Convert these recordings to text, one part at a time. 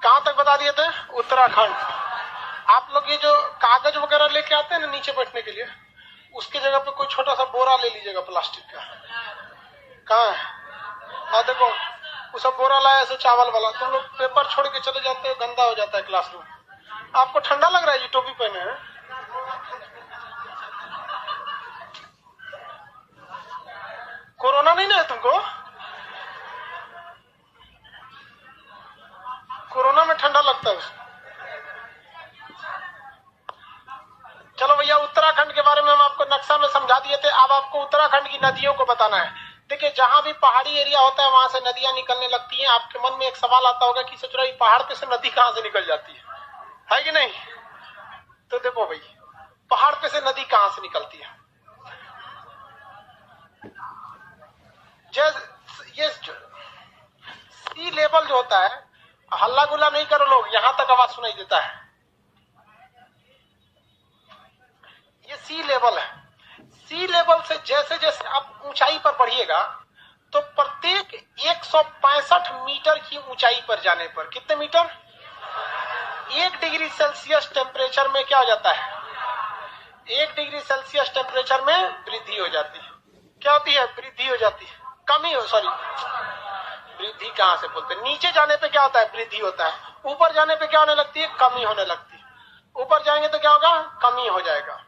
कहां तक बता दिए थे? उत्तराखंड। आप लोग ये जो कागज वगैरह लेके आते हैं ना नीचे बैठने के लिए, उसकी जगह पे कोई छोटा सा बोरा ले लीजिएगा प्लास्टिक का। कहाँ है? हाँ देखो, वो सब बोरा लाया ऐसे चावल वाला। तुम लोग पेपर छोड़ के चले जाते हो, गंदा हो जाता है क्लासरूम। आपको ठंडा लग रहा है? ये टोपी पहने हैं। कोरोना नहीं ना है तुमको? कोरोना में ठंडा लगता है। चलो भैया, उत्तराखंड के बारे में हम आपको नक्शा में समझा दिए थे। अब आपको उत्तराखंड की नदियों को बताना है। देखिए, जहां भी पहाड़ी एरिया होता है वहां से नदियां निकलने लगती हैं। आपके मन में एक सवाल आता होगा कि सोच रहा पहाड़ पे से नदी कहां से निकल जाती है कि नहीं? तो देखो भाई, पहाड़ पे से नदी कहां से निकलती है? ये सी लेवल जो होता है, हल्ला गुल्ला नहीं करो लोग, यहां तक आवाज सुनाई देता है। ये सी लेवल है। सी लेवल से जैसे जैसे आप ऊंचाई पर बढ़िएगा तो प्रत्येक 165 मीटर की ऊंचाई पर जाने पर, कितने मीटर? 1 डिग्री सेल्सियस टेम्परेचर में क्या हो जाता है? 1 डिग्री सेल्सियस टेम्परेचर में वृद्धि हो जाती है। क्या होती है? वृद्धि हो जाती है। कमी हो, सॉरी, वृद्धि कहां से बोलते हैं? नीचे जाने पे क्या होता है? वृद्धि होता है। ऊपर जाने पे क्या होने लगती है? कमी होने लगती है। ऊपर जाएंगे तो क्या होगा? कमी हो जाएगा।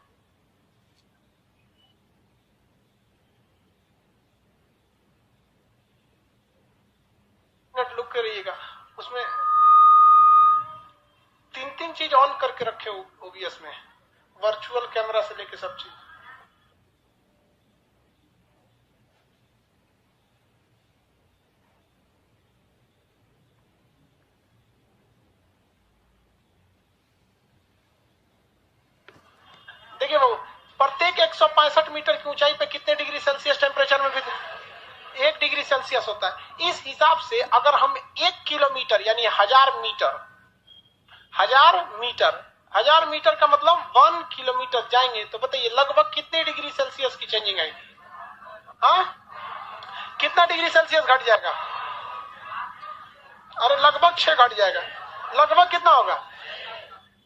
लुक करिएगा, उसमें 3 चीज ऑन करके रखे ओबीएस में, वर्चुअल कैमरा से लेके सब चीज। देखिए वो प्रत्येक 165 मीटर की ऊंचाई पे कितने डिग्री सेल्सियस टेम्परेचर में वृद्धि? 1 डिग्री सेल्सियस होता है। इस हिसाब से अगर हम 1 किलोमीटर यानी 1000 मीटर का मतलब 1 किलोमीटर जाएंगे तो बताइए लगभग कितने डिग्री सेल्सियस की चेंजिंग आएगी? हाँ, कितना डिग्री सेल्सियस घट जाएगा? अरे लगभग 6 घट जाएगा। लगभग कितना होगा?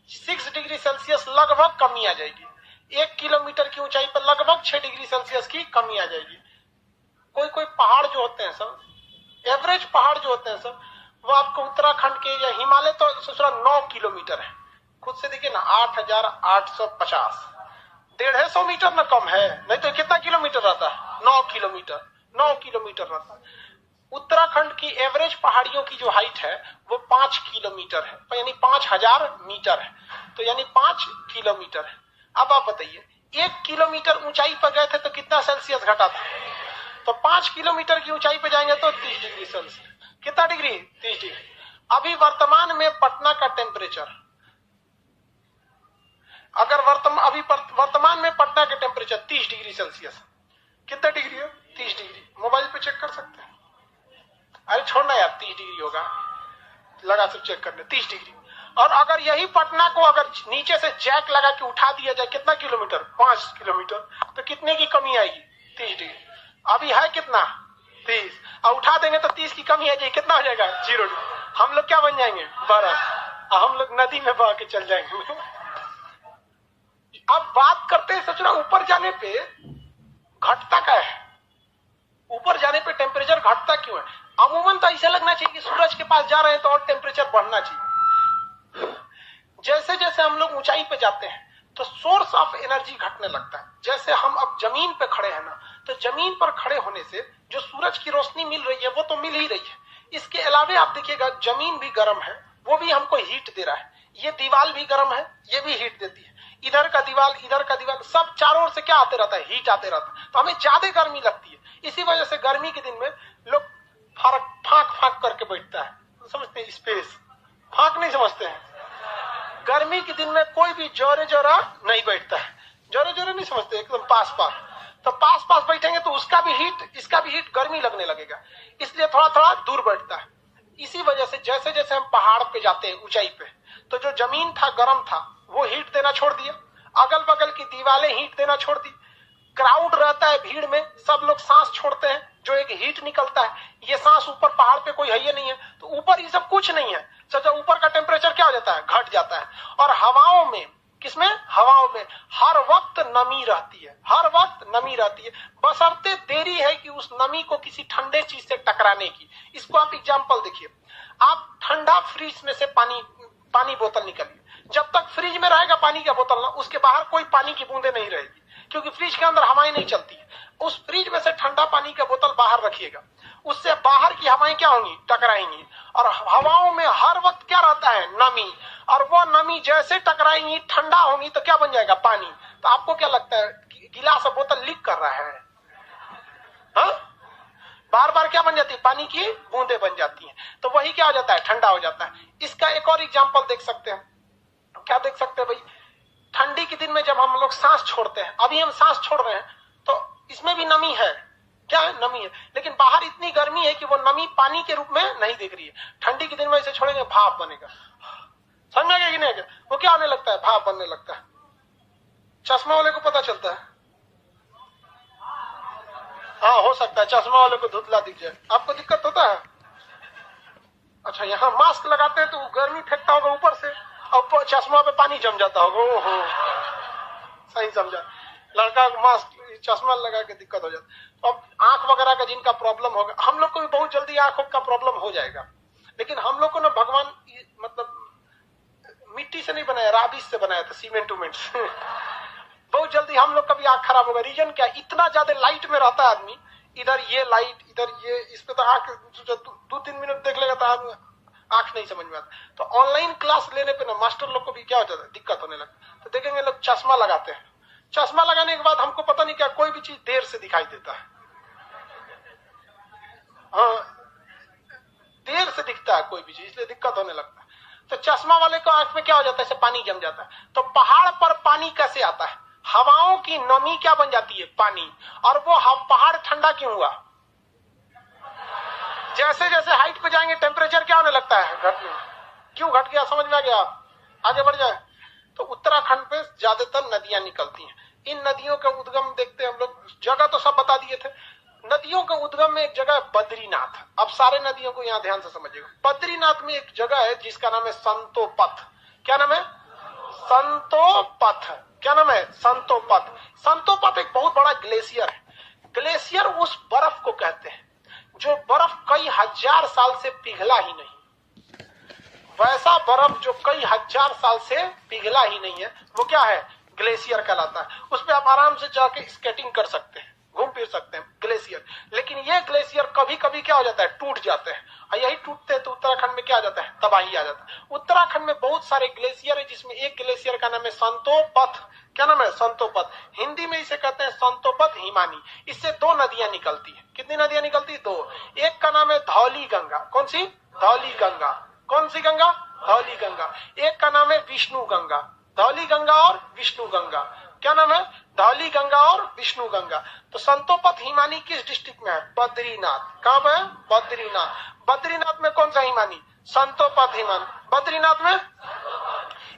6 डिग्री सेल्सियस लगभग कमी आ जाएगी। 1 किलोमीटर की ऊंचाई पर लगभग 6 डिग्री सेल्सियस की कमी आ जाएगी। कोई पहाड़ जो होते हैं सब, एवरेज पहाड़ जो होते हैं सब, वो आपको उत्तराखंड के या हिमालय तो सोच 9 किलोमीटर है। खुद से देखिए ना, 8850, 150 मीटर ना कम है। नहीं तो कितना किलोमीटर रहता है? 9 किलोमीटर। 9 किलोमीटर रहता है। उत्तराखंड की एवरेज पहाड़ियों की जो हाइट है वो 5 किलोमीटर है, यानी 5000 मीटर है। तो यानी 5 किलोमीटर है। अब आप बताइए, 1 किलोमीटर ऊंचाई पर गए थे तो कितना सेल्सियस घटा था? तो 5 किलोमीटर की ऊंचाई पे जाएंगे तो 30 डिग्री सेल्सियस। कितना डिग्री? 30 डिग्री। अभी वर्तमान में पटना का टेम्परेचर, अगर वर्तमान में पटना का टेम्परेचर 30 डिग्री सेल्सियस, कितना डिग्री है? 30 डिग्री। मोबाइल पे चेक कर सकते हैं। अरे छोड़ना यार, 30 डिग्री होगा, लगा सब चेक करने, 30 डिग्री। और अगर यही पटना को अगर नीचे से जैक लगा के उठा दिया जाए, कितना किलोमीटर? 5 किलोमीटर। तो कितने की कमी आएगी? 30 डिग्री। अभी है कितना? 30। और उठा देंगे तो 30 की कमी आ जाएगी, कितना हो जाएगा? 0 डिग्री। हम लोग क्या बन जाएंगे? बर्फ। हम लोग नदी में बह के चल जाएंगे। अब बात करते हैं, सोच रहा ऊपर जाने पे घटता क्या है? ऊपर जाने पे टेम्परेचर घटता क्यों है? अमूमन तो ऐसा लगना चाहिए कि सूरज के पास जा रहे हैं तो और टेम्परेचर बढ़ना चाहिए। जैसे जैसे हम लोग ऊंचाई पे जाते हैं तो सोर्स ऑफ एनर्जी घटने लगता है। जैसे हम अब जमीन पे खड़े हैं ना, तो जमीन पर खड़े होने से जो सूरज की रोशनी मिल रही है वो तो मिल ही रही है। इसके अलावा आप देखिएगा, जमीन भी गर्म है, वो भी हमको हीट दे रहा है। ये दीवार भी गर्म है, ये भी हीट देती है। इधर का दीवार, इधर का दीवार, सब चारों ओर से क्या आते रहता है? हीट आते रहता है। तो हमें ज्यादा गर्मी लगती है। इसी वजह से गर्मी के दिन में लोग फाक करके बैठता है। समझते हैं? स्पेस फाक नहीं समझते हैं। गर्मी के दिन में कोई भी जोरे जोरा नहीं बैठता है। जोरे जोरे नहीं समझते, एकदम पास पास। तो पास पास बैठेंगे तो उसका भी हीट, इसका भी हीट, गर्मी लगने लगेगा। इसलिए थोड़ा थोड़ा दूर बैठता है। इसी वजह से जैसे जैसे हम पहाड़ पे जाते हैं ऊंचाई पे, तो जो जमीन था, गर्म था, वो हीट देना छोड़ दिया। अगल बगल की दीवारें हीट देना छोड़ दी। क्राउड रहता है, भीड़ में सब लोग सांस छोड़ते हैं, जो एक हीट निकलता है। ये सांस ऊपर पहाड़ पे कोई है ही नहीं है, तो ऊपर ये सब कुछ नहीं है। जब ऊपर का टेम्परेचर क्या हो जाता है, घट जाता है। और हवाओं में, किसमें, हवाओं में हर वक्त नमी रहती है, हर वक्त नमी रहती है, बशर्ते देरी है कि उस नमी को किसी ठंडे चीज से टकराने की। इसको आप एग्जांपल देखिए, आप ठंडा फ्रिज में से पानी बोतल निकालिए, जब तक फ्रिज में रहेगा पानी का बोतल ना, उसके बाहर कोई पानी की बूंदे नहीं रहेगी, क्योंकि फ्रिज के अंदर हवाएं नहीं चलती है। उस फ्रिज में से ठंडा पानी का बोतल बाहर रखिएगा, उससे बाहर की हवाएं क्या होंगी, टकराएंगी। और हवाओं में हर वक्त क्या रहता है, नमी। और वो नमी जैसे टकराएंगी, ठंडा होंगी, तो क्या बन जाएगा, पानी। तो आपको क्या लगता है, गिलास और बोतल लीक कर रहा है, हा? बार बार क्या बन जाती है, पानी की बूंदे बन जाती हैं, तो वही क्या हो जाता है, ठंडा हो जाता है। इसका एक और एग्जांपल देख सकते हैं। क्या देख सकते हैं भाई, ठंडी के दिन में जब हम लोग सांस छोड़ते हैं, अभी हम सांस छोड़ रहे हैं, तो इसमें भी नमी है, क्या है, नमी है, लेकिन बाहर इतनी गर्मी है कि वो नमी पानी के रूप में नहीं दिख रही है। ठंडी के दिन में इसे छोड़ेंगे, भाप बनेगा, समझ गए कि नहीं, वो क्या होने लगता है, भाप बनने लगता है। चश्मा वाले को पता चलता है, हाँ हो सकता है चश्मा वाले को धुंधला दिख जाए। आपको दिक्कत होता है, अच्छा, यहाँ मास्क लगाते हैं तो गर्मी फेंकता होगा ऊपर से, और चश्मा पे पानी जम जाता होगा। ओहो, सही समझा, लड़का मास्क चश्मा लगा के दिक्कत हो जाता। अब आंख वगैरह का जिनका प्रॉब्लम होगा, हम लोग को भी बहुत जल्दी आंखों का प्रॉब्लम हो जाएगा, लेकिन हम लोग को ना भगवान मतलब मिट्टी से नहीं बनाया, राबिश से बनाया था, सीमेंट उमेंट से। बहुत जल्दी हम लोग का भी आंख खराब होगा। रीजन क्या, इतना ज्यादा लाइट में रहता है आदमी, इधर ये लाइट, इधर ये, इस पे तो आंख 2-3 मिनट देख लेगा तो आदमी आंख नहीं समझ में आता। तो ऑनलाइन क्लास लेने पे ना मास्टर लोग को भी क्या हो जाता है, दिक्कत होने लगता। तो देखेंगे लोग चश्मा लगाते हैं, चश्मा लगाने के बाद हमको पता नहीं क्या, कोई भी चीज देर से दिखाई देता है, हाँ देर से दिखता है कोई भी चीज, इसलिए दिक्कत होने लगता है। तो चश्मा वाले को आंख में क्या हो जाता है, पानी जम जाता है। तो पहाड़ पर पानी कैसे आता है, हवाओं की नमी क्या बन जाती है, पानी। और वो पहाड़ ठंडा क्यों हुआ, जैसे जैसे हाइट पे जाएंगे टेम्परेचर क्या होने लगता है, घटने। क्यों घट गया, समझ में आ गया, आगे बढ़ जाए। तो उत्तराखंड पे ज्यादातर नदियां निकलती हैं। इन नदियों का उद्गम देखते हैं हम लोग, जगह तो सब बता दिए थे। नदियों का उद्गम में एक जगह है बद्रीनाथ। अब सारे नदियों को यहाँ ध्यान से समझिएगा। बद्रीनाथ में एक जगह है जिसका नाम है संतोपथ। क्या नाम है, संतोपथ। क्या नाम है, संतोपथ। संतोपथ एक बहुत बड़ा ग्लेशियर है। ग्लेशियर उस बर्फ को कहते हैं जो बर्फ कई हजार साल से पिघला ही नहीं। वैसा बर्फ जो कई हजार साल से पिघला ही नहीं है, वो क्या है, ग्लेशियर कहलाता है। उस पर आप आराम से जाके स्केटिंग कर सकते हैं, घूम फिर सकते हैं, ग्लेशियर। लेकिन ये ग्लेशियर कभी कभी क्या हो जाता है, टूट जाते हैं। और यही टूटते हैं तो उत्तराखंड में क्या आ जाता है, तबाही आ जाता है। उत्तराखंड में बहुत सारे ग्लेशियर है, जिसमें एक ग्लेशियर का नाम है संतोपथ। क्या नाम है, संतोपथ। हिंदी में इसे कहते हैं संतोपथ हिमानी। इससे 2 नदियां निकलती है। कितनी नदियां निकलती है, 2। एक का नाम है धौली गंगा। कौन सी, धौली गंगा। कौन सी गंगा, धौली गंगा। एक का नाम है विष्णु गंगा। धौली गंगा और विष्णु गंगा। क्या नाम है, धौली गंगा और विष्णु गंगा। तो संतोपथ हिमानी किस डिस्ट्रिक्ट में है, बद्रीनाथ। कहाँ पे है, बद्रीनाथ। बद्रीनाथ में कौन सा हिमानी, संतोपथ हिमानी। बद्रीनाथ में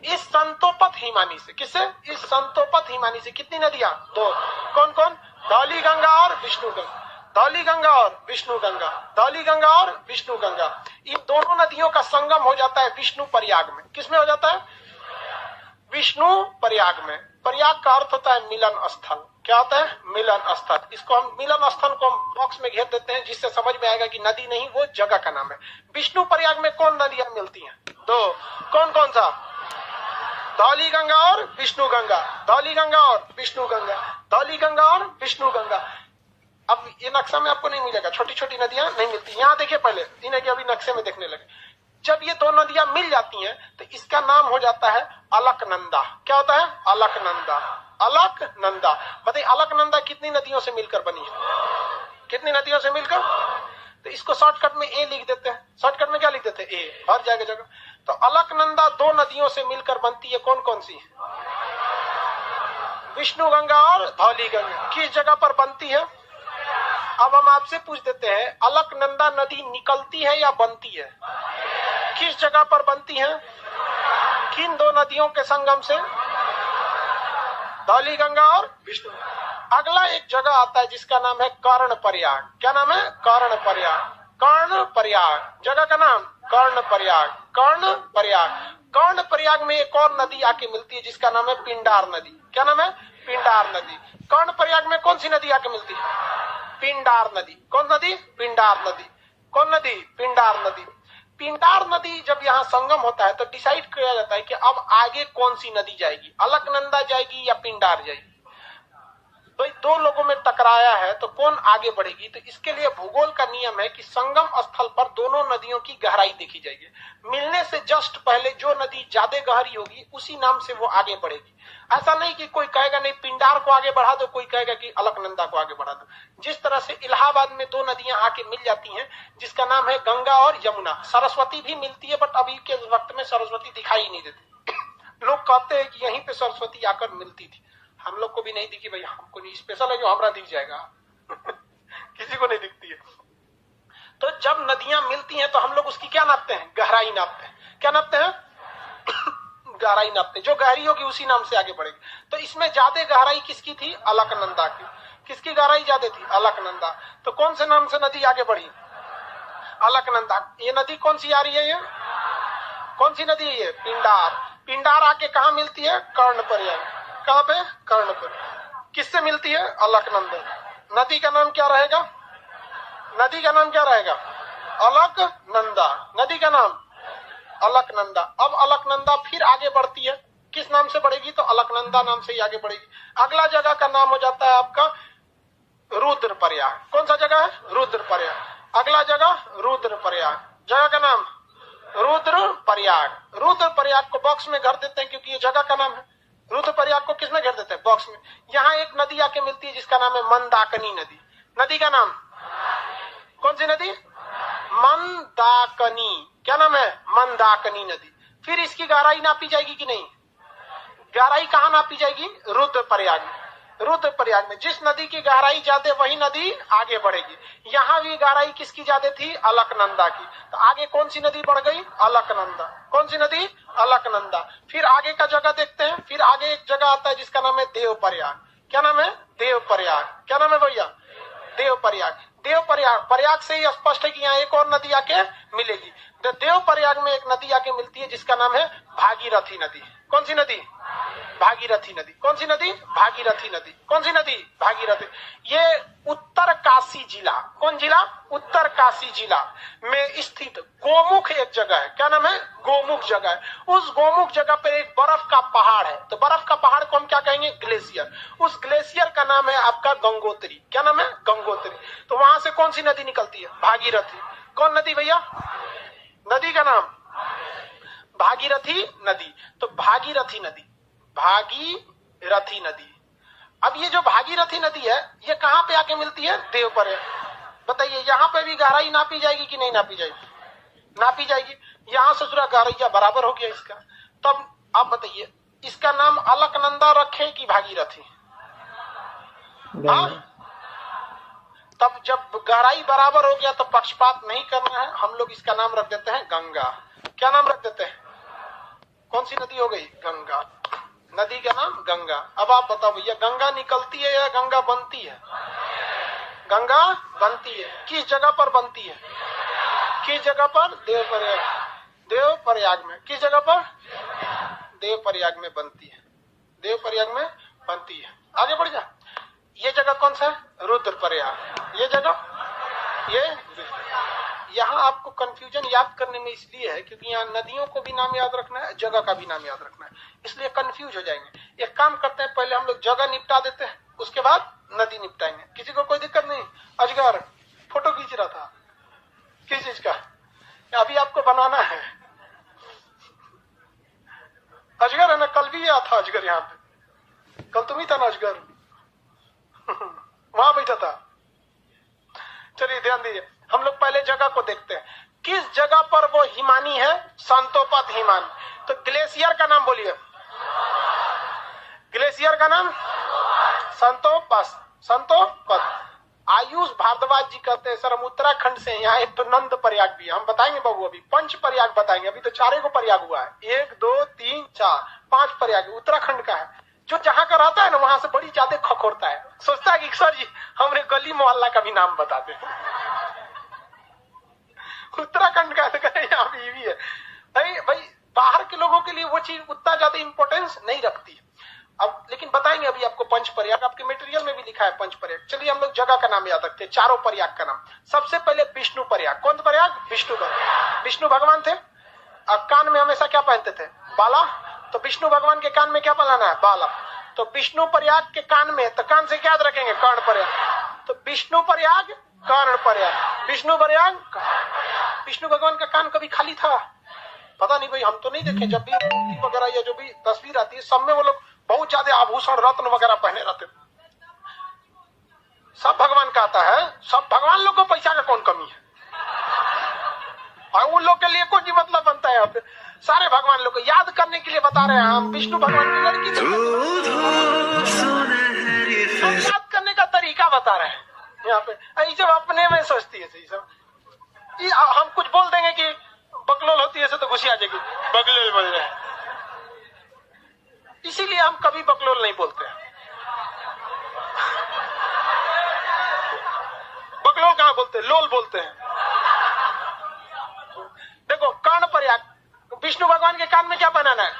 इस संतोपथ हिमानी से, किससे, इस संतोपथ हिमानी से कितनी नदियां, 2। कौन कौन, धौली गंगा और विष्णु गंगा। धौली गंगा और विष्णु गंगा। धौली गंगा और विष्णु गंगा। इन दोनों नदियों का संगम हो जाता है विष्णु प्रयाग में। किसमें हो जाता है, विष्णु प्रयाग में। प्रयाग का अर्थ होता है मिलन स्थल। क्या होता है, मिलन स्थल। इसको हम मिलन स्थल को हम बॉक्स में घेर देते हैं, जिससे समझ में आएगा कि नदी नहीं, वो जगह का नाम है। विष्णु प्रयाग में कौन नदियां मिलती हैं, 2। कौन कौन सा, धौली गंगा और विष्णु गंगा। धौली गंगा और विष्णु गंगा। धौली गंगा और विष्णु गंगा। अब ये नक्शा में आपको नहीं मिलेगा, छोटी छोटी नदियां नहीं मिलती। यहाँ देखिए पहले, इन्हें अभी नक्शे में देखने लगे। जब ये 2 नदियां मिल जाती हैं तो इसका नाम हो जाता है अलकनंदा। क्या होता है, अलकनंदा। अलकनंदा। बताइए अलकनंदा कितनी नदियों से मिलकर बनी है, कितनी नदियों से मिलकर। तो इसको शॉर्टकट में ए लिख देते हैं। शॉर्टकट में क्या लिख देते हैं, ए, हर जगह जगह। तो अलकनंदा 2 नदियों से मिलकर बनती है। कौन कौन सी, विष्णु गंगा और धौली गंगा। किस जगह पर बनती है, अब हम आपसे पूछ देते हैं, अलकनंदा नदी निकलती है या बनती है, किस जगह पर बनती है, किन 2 नदियों के संगम से, धौली गंगा और विष्णु। अगला एक जगह आता है जिसका नाम है कर्ण प्रयाग। क्या नाम है, कर्ण प्रयाग। कर्ण प्रयाग जगह का नाम, कर्ण प्रयाग, कर्ण प्रयाग। कर्ण प्रयाग में एक और नदी आके मिलती है जिसका नाम है पिंडार नदी। क्या नाम है? पिंडार नदी। कर्ण प्रयाग में कौन सी नदी आके मिलती है? पिंडार नदी। कौन नदी? पिंडार नदी। कौन नदी? पिंडार नदी। पिंडार नदी जब यहाँ संगम होता है तो डिसाइड किया जाता है कि अब आगे कौन सी नदी जाएगी, अलकनंदा जाएगी या पिंडार जाएगी। तो दो लोगों में टकराया है तो कौन आगे बढ़ेगी। तो इसके लिए भूगोल का नियम है कि संगम स्थल पर दोनों नदियों की गहराई देखी जाएगी। मिलने से जस्ट पहले जो नदी ज्यादा गहरी होगी उसी नाम से वो आगे बढ़ेगी। ऐसा नहीं कि कोई कहेगा नहीं पिंडार को आगे बढ़ा दो, कोई कहेगा कि अलकनंदा को आगे बढ़ा दो। जिस तरह से इलाहाबाद में दो नदियां आके मिल जाती हैं जिसका नाम है गंगा और यमुना। सरस्वती भी मिलती है बट अभी के वक्त में सरस्वती दिखाई नहीं देती। लोग कहते हैं कि यहीं पे सरस्वती आकर मिलती थी। हम लोग को भी नहीं दिखी भैया, हमको नहीं, स्पेशल है जो हमारा दिख जाएगा किसी को नहीं दिखती है। तो जब नदियां मिलती हैं तो हम लोग उसकी क्या नापते हैं? गहराई नापते हैं। क्या नापते हैं? गहराई नापते हैं। जो गहरी होगी उसी नाम से आगे बढ़ेगी। तो इसमें ज्यादा गहराई किसकी थी? अलकनंदा की। किसकी गहराई ज्यादा थी? अलकनंदा। तो कौन से नाम से नदी आगे बढ़ी? अलकनंदा। ये नदी कौन सी आ रही है? ये कौन सी नदी है? ये पिंडार। पिंडार आके कहा मिलती है? कर्ण प्रयाग। कहां पे? कर्ण प्रयाग। किससे मिलती है? अलकनंदा। नदी का नाम क्या रहेगा? नदी का नाम क्या रहेगा? अलकनंदा। नदी का नाम अलकनंदा। अब अलकनंदा फिर आगे बढ़ती है, किस नाम से बढ़ेगी? तो अलकनंदा नाम से ही आगे बढ़ेगी। अगला जगह का नाम हो जाता है आपका रुद्रप्रयाग। कौन सा जगह है? रुद्रप्रयाग। अगला जगह रुद्रप्रयाग। जगह का नाम रुद्रप्रयाग। रुद्रप्रयाग को बॉक्स में घर देते हैं क्योंकि ये जगह का नाम है। रुद्रप्रयाग को किसमें घेर देते हैं? बॉक्स में। यहाँ एक नदी आके मिलती है जिसका नाम है मंदाकिनी नदी। नदी का नाम कौन सी नदी? मंदाकिनी। क्या नाम है? मंदाकिनी नदी। फिर इसकी गहराई नापी जाएगी कि नहीं? गहराई कहाँ नापी जाएगी? रुद्रप्रयाग में। रुद्रप्रयाग में जिस नदी की गहराई ज्यादा वही नदी आगे बढ़ेगी। यहाँ भी गहराई किसकी ज्यादा थी? अलकनंदा की। तो आगे कौन सी नदी बढ़ गई? अलकनंदा। कौन सी नदी? अलकनंदा। फिर आगे का जगह देखते हैं। फिर आगे एक जगह आता है जिसका नाम है देवप्रयाग। क्या नाम है? देवप्रयाग। क्या नाम है भैया? देवप्रयाग। देवप्रयाग। प्रयाग से ही स्पष्ट है कि यहाँ एक और नदी आके मिलेगी। देवप्रयाग में एक नदी आके मिलती है जिसका नाम है भागीरथी नदी। कौन सी नदी? भागीरथी नदी। कौन सी नदी? भागीरथी नदी। कौन सी नदी? भागीरथी। ये उत्तर काशी जिला, कौन जिला? उत्तर काशी जिला में स्थित गोमुख एक जगह है। क्या नाम है? गोमुख जगह है। उस गोमुख जगह पर एक बर्फ का पहाड़ है। तो बर्फ का पहाड़ को हम क्या कहेंगे? ग्लेशियर। उस ग्लेशियर का नाम है आपका गंगोत्री। क्या नाम है? गंगोत्री। तो वहां से कौन सी नदी निकलती है? भागीरथी। कौन नदी भैया? नदी का नाम भागीरथी नदी। तो भागीरथी नदी, भागीरथी नदी। अब ये जो भागीरथी नदी है ये कहां पे आके मिलती है? देवप्रयाग। बताइए यहाँ पे भी गहराई नापी जाएगी कि नहीं नापी जाएगी? नापी जाएगी। यहाँ से दूसरा गहराइया बराबर हो गया इसका। तब आप बताइए इसका नाम अलकनंदा रखे कि भागीरथी? हाँ, तब जब गहराई बराबर हो गया तो पक्षपात नहीं करना है। हम लोग इसका नाम रख देते हैं गंगा। क्या नाम रख देते हैं? कौन सी नदी हो गई? गंगा। नदी का नाम गंगा। अब आप बताओ भैया गंगा निकलती है या गंगा बनती है? गंगा बनती है। किस जगह पर बनती है? किस जगह पर? देवप्रयाग। देवप्रयाग में। किस जगह पर? देवप्रयाग में बनती है। देवप्रयाग में बनती है। आगे बढ़ जा। ये जगह कौन सा है? रुद्रप्रयाग। ये जगह यहाँ आपको कंफ्यूजन याद करने में इसलिए है क्योंकि यहाँ नदियों को भी नाम याद रखना है, जगह का भी नाम याद रखना है, इसलिए कंफ्यूज हो जाएंगे। एक काम करते हैं, पहले हम लोग जगह निपटा देते हैं, उसके बाद नदी निपटाएंगे। किसी को कोई दिक्कत नहीं? अजगर फोटो खींच रहा था, किस चीज का? अभी आपको बनाना है अजगर, है ना? कल भी आया था अजगर यहाँ पे। कल तुम ही था ना अजगर? वहां बैठा था। चलिए ध्यान दीजिए, हम लोग पहले जगह को देखते हैं। किस जगह पर वो हिमानी है? संतोपत हिमान। तो ग्लेशियर का नाम बोलिए। ग्लेशियर का नाम संतोपत। संतोपत। आयुष भारद्वाज जी कहते हैं सर हम उत्तराखंड से, यहाँ एक तो नंद प्रयाग भी है, हम बताएंगे बाबू, अभी पंच प्रयाग बताएंगे। अभी तो 4 को प्रयाग हुआ है, 1 2 3 4 5 प्रयाग उत्तराखंड का है। जो जहां का रहता है ना वहां से बड़ी ज्यादा खखोरता है, सोचता है कि सर जी हमरे गली मोहल्ला का भी नाम बता दे। उत्तराखंड का यहाँ भी है भाई। भाई बाहर के लोगों के लिए वो चीज उतना ज्यादा इंपॉर्टेंस नहीं रखती। अब लेकिन बताएंगे अभी आपको पंच प्रयाग, आपके मटेरियल में भी लिखा है पंच प्रयाग। चलिए हम लोग जगह का नाम याद रखते हैं, चारों प्रयाग का नाम। सबसे पहले विष्णु प्रयाग। कौन प्रयाग? विष्णु भगवान थे। कान में हमेशा क्या पहनते थे? बाला। तो विष्णु भगवान के कान में क्या पहनाना है? बाला। तो विष्णु प्रयाग के कान में, तो कान से क्या याद रखेंगे? कर्ण प्रयाग। तो विष्णु प्रयाग, कर्ण प्रयाग, विष्णु प्रयाग। विष्णु भगवान का कान कभी खाली था? पता नहीं भाई, हम तो नहीं देखे। जब भी मूर्ति वगैरह या जो भी तस्वीर आती है, सब में वो लोग बहुत ज्यादा आभूषण रत्न वगैरह पहने रहते। सब भगवान का आता है, सब भगवान लोग को पैसा का कौन कमी है? और उन लोग के लिए कोई मतलब बनता है? अब सारे भगवान लोग को याद करने के लिए बता रहे हैं हम। विष्णु भगवान की लड़की याद करने का तरीका बता रहे हैं यहाँ पे। ये सब अपने में सोचती है सही सब। हम कुछ बोल देंगे कि बकलोल होती है तो घुसी आ जाएगी, बकलोल बोल रहे हैं। इसीलिए हम कभी बकलोल नहीं बोलते हैं। बकलोल कहाँ बोलते हैं? लोल बोलते हैं। देखो कर्ण प्रयाग, विष्णु भगवान के कान में क्या बनाना है?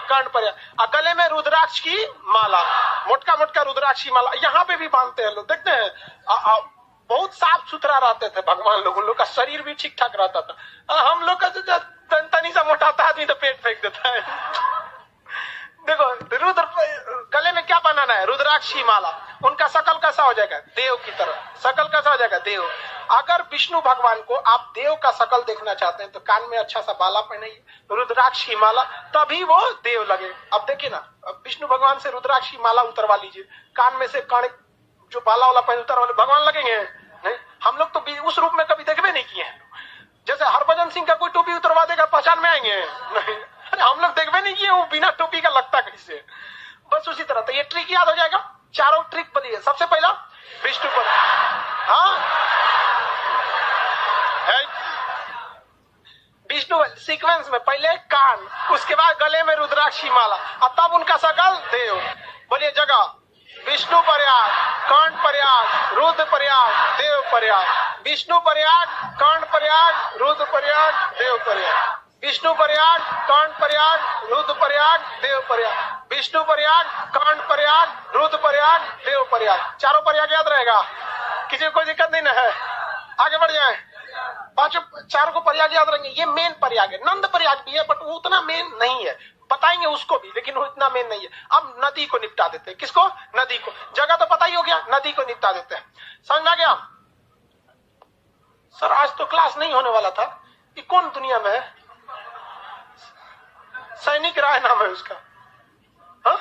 कर्ण प्रयाग। गले में रुद्राक्ष की माला, मोटका मोटका रुद्राक्ष की माला यहाँ पे भी बांधते हैं लोग, देखते हैं। बहुत साफ सुथरा रहते थे भगवान लोग, उन लोग का शरीर भी ठीक ठाक रहता था। हम लोग का तनी सा मोटाता आदमी तो पेट फेंक देता है। देखो रुद्र गले में क्या बनाना है? रुद्राक्ष की माला। उनका शकल कैसा हो जाएगा? देव की तरह। शकल कैसा हो जाएगा? देव। अगर विष्णु भगवान को आप देव का शकल देखना चाहते हैं तो कान में अच्छा सा बाला पहनाइए, रुद्राक्ष की माला, तभी वो देव लगे। अब देखिए ना, विष्णु भगवान से रुद्राक्ष की माला उतरवा लीजिए, कान में से कर्ण जो बाला वाला पहन उतरवा, भगवान लगेंगे? नहीं। हम लोग तो उस रूप में कभी देखबे नहीं किए हैं। जैसे हरभजन सिंह का कोई टोपी उतरवा देगा, पहचान में आएंगे? नहीं। अरे हम लोग देखबे नहीं किए, वो बिना टोपी का लगता कैसे? बस उसी तरह। तो ये ट्रिक याद हो जाएगा। चारों ट्रिक बोलिए। सबसे पहला विष्णु पर, हाँ विष्णु सीक्वेंस में, पहले कान, उसके बाद गले में रुद्राक्ष की माला, और तब उनका शकल देव। बोलिए जगह। विष्णु प्रयाग, कर्ण प्रयाग, रुद्र प्रयाग, देव प्रयाग। विष्णु प्रयाग, कर्ण प्रयाग, रुद्र प्रयाग, देव प्रयाग। विष्णु प्रयाग, कर्ण प्रयाग, रुद्र प्रयाग, देव प्रयाग। विष्णु प्रयाग, कर्ण प्रयाग, रुद्र प्रयाग, देव प्रयाग। चारों प्रयाग याद रहेगा? किसी को कोई दिक्कत नहीं ना है? आगे बढ़ जाए। पांचों चारों को प्रयाग याद रहेंगे। ये मेन प्रयाग है। नंद प्रयाग भी है बट वो उतना मेन नहीं है, बताएंगे उसको भी, लेकिन वो इतना मेन नहीं है। अब नदी को निपटा देते हैं। किसको? नदी को। जगह तो पता ही हो गया, नदी को निपटा देते हैं। समझ में आ गया? सर आज तो क्लास नहीं होने वाला था। ये कौन दुनिया में है? सैनिक राय नाम है उसका, हाँ?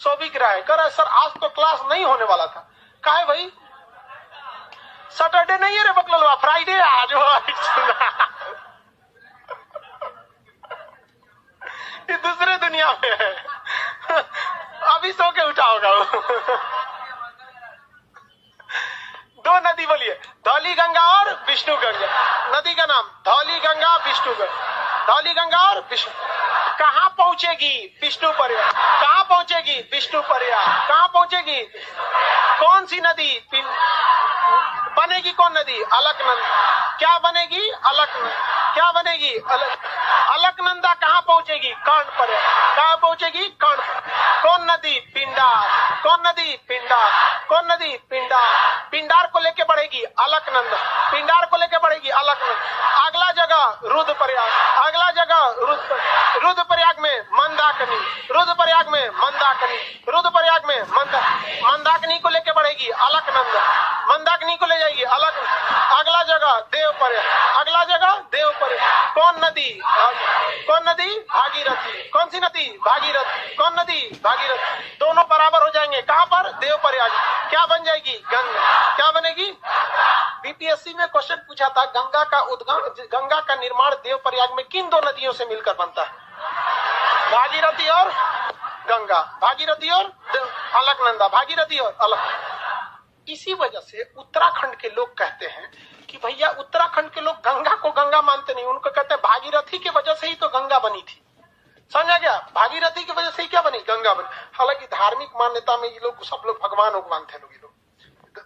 सौभिक राय कह रहा है सर आज तो क्लास नहीं होने वाला था। काहे भाई? सैटरडे नहीं है रे बकलवा, फ्राइडे है आज। ये दूसरे दुनिया में है। अभी सो के उठा होगा वो। दो नदी बोलिए, धौली गंगा और विष्णु गंगा। नदी का नाम धौली गंगा, विष्णु गंगा। धौली गंगा और विष्णु कहाँ पहुंचेगी? विष्णु प्रयाग। कहाँ पहुंचेगी? विष्णु प्रयाग। कहाँ पहुंचेगी? कौन सी नदी बनेगी? कौन नदी? अलकनंदा। क्या बनेगी? अलकनंदा। क्या बनेगी? अलकनंदा। कहाँ पहुंचेगी? कर्ण प्रयाग। कहाँ पहुंचेगी? कर्ण। कौन नदी? पिंडार। कौन नदी? पिंडार। कौन नदी? पिंडार। पिंडार को लेके बढ़ेगी अलकनंदा। पिंडार को लेके बढ़ेगी अलकनंदा। अगला जगह रुद्र प्रयाग। अगला जगह रुद्र प्रयाग में मंदाकिनी। रुद्र प्रयाग में मंदाकिनी। रुद्र प्रयाग में मंदाकिनी को लेके बढ़ेगी अलकनंदा। मंदाकिनी को ले जाएगी अलकनंदा। अगला जगह देव प्रयाग। अगला जगह देव प्रयाग। कौन नदी? कौन नदी? भागीरथी। कौन सी नदी? भागीरथी। कौन नदी? भागीरथी। दोनों बराबर हो जाएंगे। कहाँ पर? देव प्रयाग। क्या बन जाएगी? गंगा। क्या बनेगी? बीपीएससी में क्वेश्चन पूछा था, गंगा का उद्गम, गंगा का निर्माण देव प्रयाग में किन दो नदियों से मिलकर बनता है? भागीरथी और गंगा। भागीरथी और अलकनंदा। भागीरथी और अलकनंदा। इसी वजह से उत्तराखंड के लोग कहते हैं कि भैया उत्तराखंड के लोग गंगा को गंगा मानते नहीं, उनको कहते हैं भागीरथी की वजह से ही तो गंगा बनी थी। समझा गया? भागीरथी की वजह से ही क्या बनी? गंगा बनी। हालांकि धार्मिक मान्यता में ये लोग सब लोग भगवान भगवान थे लोग। ये लोग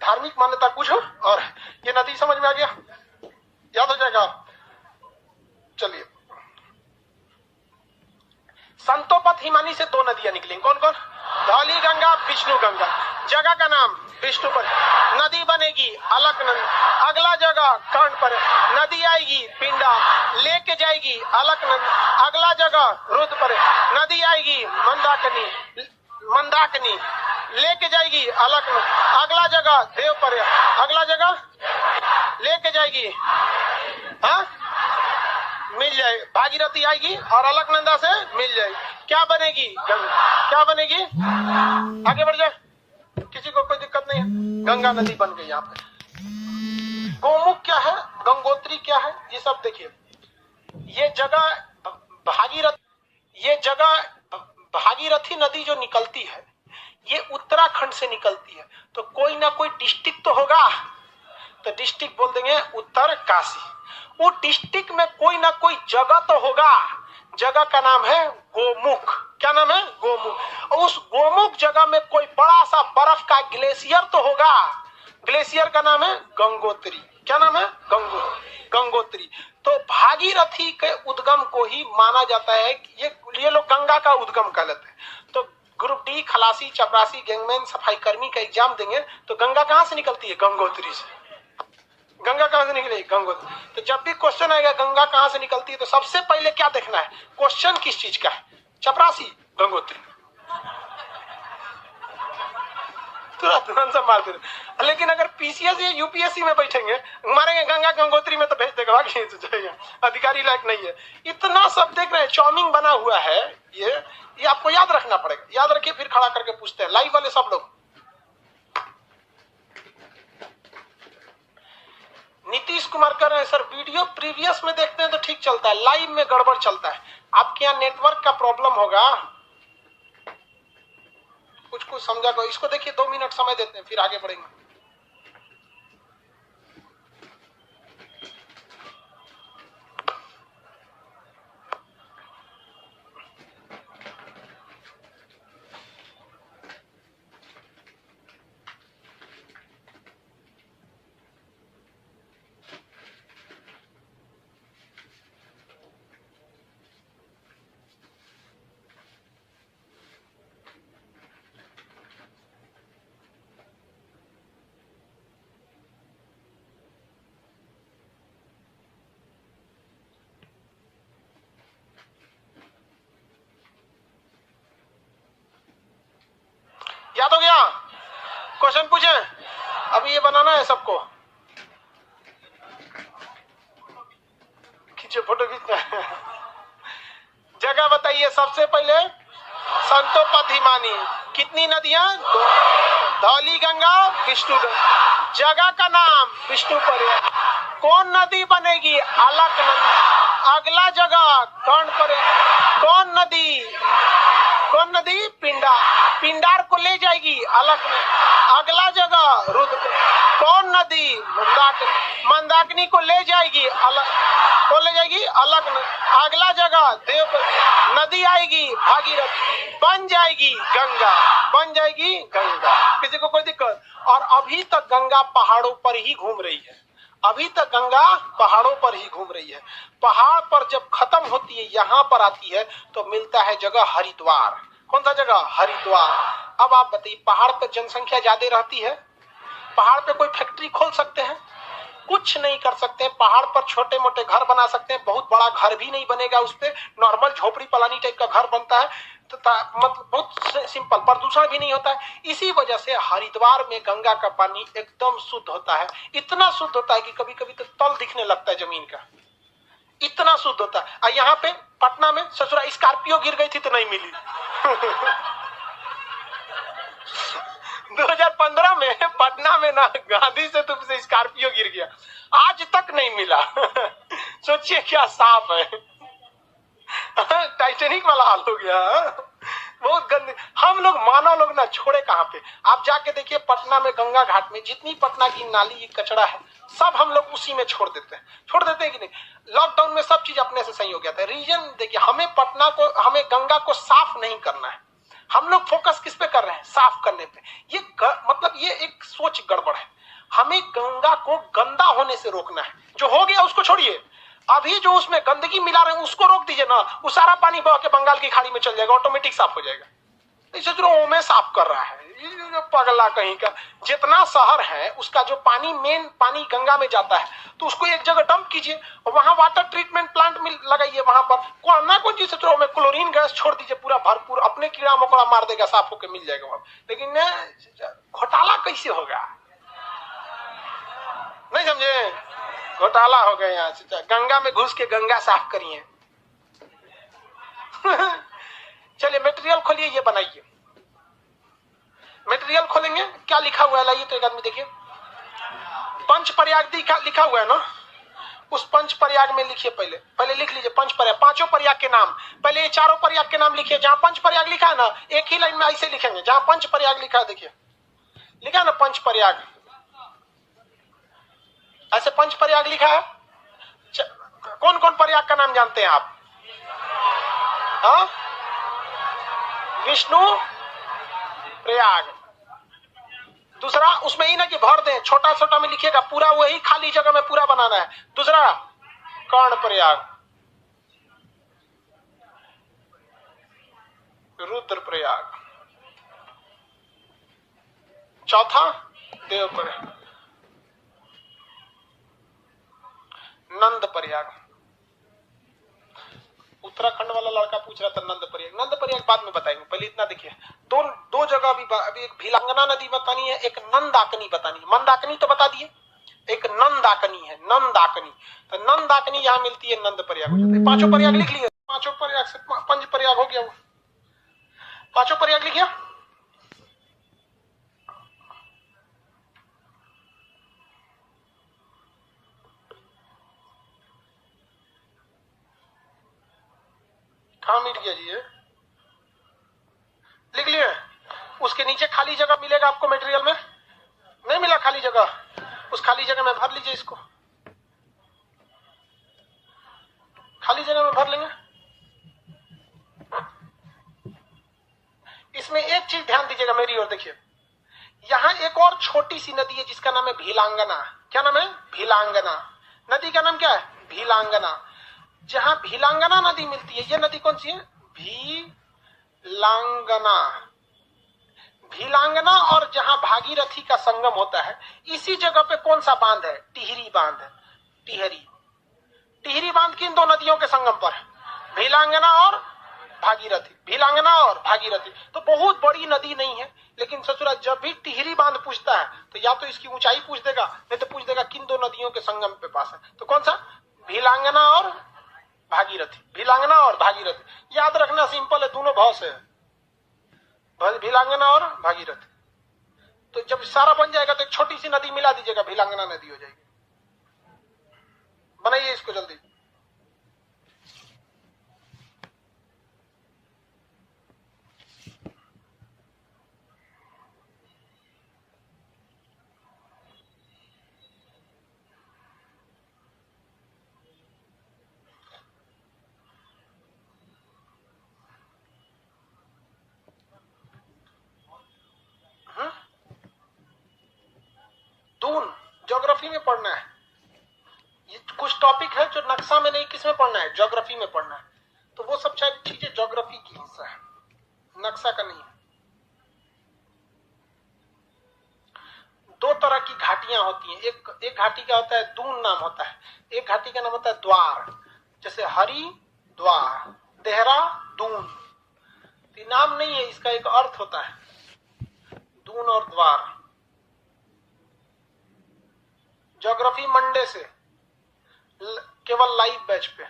धार्मिक मान्यता कुछ हो और ये नदी समझ में आ गया। याद हो जाएगा। चलिए, संतोपथ हिमानी से दो नदियां निकली, कौन कौन? धौली गंगा, विष्णु गंगा। जगह का नाम विष्णु पर, नदी बनेगी अलकनंदा। अगला जगह कर्ण पर, नदी आएगी पिंडा, लेके जाएगी अलकनंदा। अगला जगह रुद्र पर, नदी आएगी मंदाकिनी, मंदाकिनी लेके जाएगी अलकनंदा। अगला जगह देव पर, अगला जगह लेके जाएगी, हाँ मिल जाए, भागीरथी आएगी और अलकनंदा से मिल जाएगी। क्या बनेगी? गंगा। क्या बनेगी? आगे बढ़ जाए, किसी को कोई दिक्कत नहीं है। गंगा नदी बन गई यहाँ पे। गोमुख क्या है, गंगोत्री क्या है, ये सब देखिए। ये जगह भागीरथी नदी जो निकलती है ये उत्तराखंड से निकलती है, तो कोई ना कोई डिस्ट्रिक्ट तो होगा, तो डिस्ट्रिक्ट बोल देंगे उत्तर काशी। वो डिस्ट्रिक्ट में कोई ना कोई जगह तो होगा, जगह का नाम है गोमुख। क्या नाम है? गोमुख। और उस गोमुख जगह में कोई बड़ा सा बर्फ का ग्लेशियर तो होगा, ग्लेशियर का नाम है गंगोत्री। क्या नाम है? गंगोत्री। तो भागीरथी के उद्गम को ही माना जाता है कि ये लोग गंगा का उद्गम कहते हैं। तो ग्रुप डी, खलासी, चपरासी, गैंगमैन, सफाई कर्मी का एग्जाम देंगे तो गंगा कहां से निकलती है? गंगोत्री से। गंगा कहां से निकलेगी? गंगोत्री। तो जब भी क्वेश्चन आएगा गंगा कहां से निकलती है, तो सबसे पहले क्या देखना है, क्वेश्चन किस चीज का है? चपरासी, गंगोत्री, तुरंत से मार दे। लेकिन अगर पीसीएस या यूपीएससी में बैठेंगे, मारेंगे गंगा गंगोत्री में, तो भेज देगा अधिकारी लायक नहीं है। इतना सब देख रहे हैं, चाउमिंग बना हुआ है। ये आपको याद रखना पड़ेगा। याद रखिए, फिर खड़ा करके पूछते हैं लाइव वाले सब लोग। नीतीश कुमार कर रहे हैं सर, वीडियो प्रीवियस में देखते हैं तो ठीक चलता है, लाइव में गड़बड़ चलता है। आपके यहाँ नेटवर्क का प्रॉब्लम होगा, कुछ समझा को। इसको देखिए, 2 मिनट समय देते हैं, फिर आगे बढ़ेंगे। याद हो गया? क्वेश्चन पूछे? अभी ये बनाना है सबको, खींचो, फोटो खींचना है। जगह बताइए सबसे पहले। संतोपथ हिमानी। कितनी नदियां? धौली गंगा, विष्णु गंगा। जगह का नाम विष्णु पर। कौन नदी बनेगी? अलकनंदा। अगला जगह कर्ण पर। कौन नदी? पिंडा। पिंडार को ले जाएगी अलकनंदा। अगला जगह रुद्र। कौन नदी? मंदाकिनी को ले जाएगी अलकनंदा। अगला जगह देव। नदी आएगी भागीरथी, बन जाएगी गंगा। किसी को कोई दिक्कत? और अभी तक गंगा पहाड़ों पर ही घूम रही है। पहाड़ पर जब खत्म होती है, यहाँ पर आती है तो मिलता है जगह हरिद्वार। कौन सा जगह? हरिद्वार। अब आप बताइए, पहाड़ पर जनसंख्या ज्यादा रहती है, पहाड़ पे कोई फैक्ट्री खोल सकते हैं? कुछ नहीं कर सकते। पहाड़ पर छोटे मोटे घर बना सकते हैं, बहुत बड़ा घर भी नहीं बनेगा उस पे, नॉर्मल झोपड़ी पलानी टाइप का घर बनता है। तो मतलब बहुत सिंपल, प्रदूषण भी नहीं होता है। इसी वजह से हरिद्वार में गंगा का पानी एकदम शुद्ध होता है। इतना शुद्ध होता है कि कभी कभी तो तल दिखने लगता है जमीन का, इतना शुद्ध होता है। और यहाँ पे पटना में ससुरा स्कॉर्पियो गिर गई थी तो नहीं मिली। 2015 में पटना में ना गांधी सेतु से स्कॉर्पियो गिर गया, आज तक नहीं मिला। सोचिए क्या साफ है। टाइटेनिक वाला हाल हो गया। बहुत गंदे हम लोग, मानव लोग ना छोड़े कहाँ पे। आप जाके देखिए पटना में गंगा घाट में जितनी पटना की नाली कचरा है सब हम लोग उसी में छोड़ देते हैं कि नहीं। लॉकडाउन में सब चीज अपने से सही हो गया था। रीजन देखिए, हमें गंगा को साफ नहीं करना है। हम लोग फोकस किस पे कर रहे हैं? साफ करने पे। मतलब ये एक सोच गड़बड़ है। हमें गंगा को गंदा होने से रोकना है। जो हो गया उसको छोड़िए, अभी जो उसमें गंदगी मिला रहे हैं उसको रोक दीजिए ना, वो सारा पानी बह के बंगाल की खाड़ी में चल जाएगा, ऑटोमेटिक साफ हो जाएगा। इसे जो में साफ कर रहा है ये जो पगला कहीं का। जितना शहर है उसका जो पानी, मेन पानी गंगा में जाता है, तो उसको एक जगह डंप कीजिए और वहां वाटर ट्रीटमेंट प्लांट में लगाइए, वहां पर कोई चीज से में क्लोरीन गैस छोड़ दीजिए पूरा भरपूर, अपने कीड़ा मकोड़ा मार देगा, साफ होकर मिल जाएगा वहां। लेकिन घोटाला कैसे होगा, नहीं समझे? घोटाला हो गया यहाँ से। गंगा में घुस के गंगा साफ करिए। चलिए मटेरियल खोलिए, ये बनाइए। मटेरियल खोलेंगे, क्या लिखा हुआ है लाइए तो एक आदमी देखिए। पंच प्रयाग लिखा हुआ है ना, उस पंच प्रयाग में लिखिए, पहले लिख लीजिए पंच प्रयाग, पांचों प्रयाग के नाम। पहले ये चारों प्रयाग के नाम लिखिए। जहां पंच प्रयाग लिखा है ना, एक ही लाइन में ऐसे लिखेंगे। जहां पंच प्रयाग लिखा है, देखिए लिखा है ना पंच प्रयाग, ऐसे पंच प्रयाग लिखा है। कौन कौन प्रयाग का नाम जानते हैं आप? हाँ, विष्णु प्रयाग। दूसरा उसमें ही ना कि भर दें, छोटा छोटा में लिखिएगा, पूरा वही खाली जगह में पूरा बनाना है। दूसरा कर्ण प्रयाग, रुद्र प्रयाग, चौथा देव प्रयाग, नंद प्रयाग। उत्तराखंड वाला लड़का पूछ रहा था नंद प्रयाग बाद में बताएंगे, पहले इतना देखिए। दो जगह अभी एक भीलांगना नदी बतानी है, एक नंदाकनी बतानी है। मंदाकनी तो बता दिए, एक नंदाकनी है, नंदाकनी। तो नंदाकनी जहां मिलती है नंद प्रयाग हो जाता है। पांचों प्रयाग लिख लिए, पांचों प्रयाग से पंच प्रयाग हो गया। वो पांचों प्रयाग लिखिए। कहां मिल गया जी ये? लिख लिए। उसके नीचे खाली जगह मिलेगा आपको मटेरियल में, नहीं मिला खाली जगह, उस खाली जगह में भर लीजिए। इसको खाली जगह में भर लेंगे। इसमें एक चीज ध्यान दीजिएगा मेरी ओर, देखिए यहां एक और छोटी सी नदी है जिसका नाम है भीलांगना। क्या नाम है? भीलांगना। नदी का नाम क्या है? भीलांगना। जहां भीलांगना नदी मिलती है, ये नदी कौन सी है? भीलांगना। भीलांगना और जहां भागीरथी का संगम होता है, इसी जगह पे कौन सा बांध है? टिहरी बांध है। टिहरी बांध किन दो नदियों के संगम पर है? भीलांगना और भागीरथी। भीलांगना और भागीरथी तो बहुत बड़ी नदी नहीं है, लेकिन ससुरा जब भी टिहरी बांध पूछता है तो या तो इसकी ऊंचाई पूछ देगा, नहीं तो पूछ देगा किन दो नदियों के संगम पे पास है। तो कौन सा? भीलांगना और भागीरथी। भीलांगना और भागीरथी याद रखना, सिंपल है, दोनों भाव से है, भीलांगना और भागीरथी। तो जब सारा बन जाएगा तो एक छोटी सी नदी मिला दीजिएगा, भीलांगना नदी हो जाएगी। बनाइए इसको जल्दी। दून ज्योग्राफी में पढ़ना है। ये कुछ टॉपिक है जो नक्शा में नहीं, किस में पढ़ना है? ज्योग्राफी में पढ़ना है। तो वो सब शायद चीजें ज्योग्राफी की हिस्सा है, नक्शा का नहीं है। दो तरह की घाटियां होती हैं। एक घाटी का होता है दून नाम होता है, एक घाटी का नाम होता है द्वार। जैसे हरि द्वार, देहरादून। नाम नहीं है, इसका एक अर्थ होता है, दून और द्वार। ज्योग्राफी मंडे से केवल लाइव बैच पे,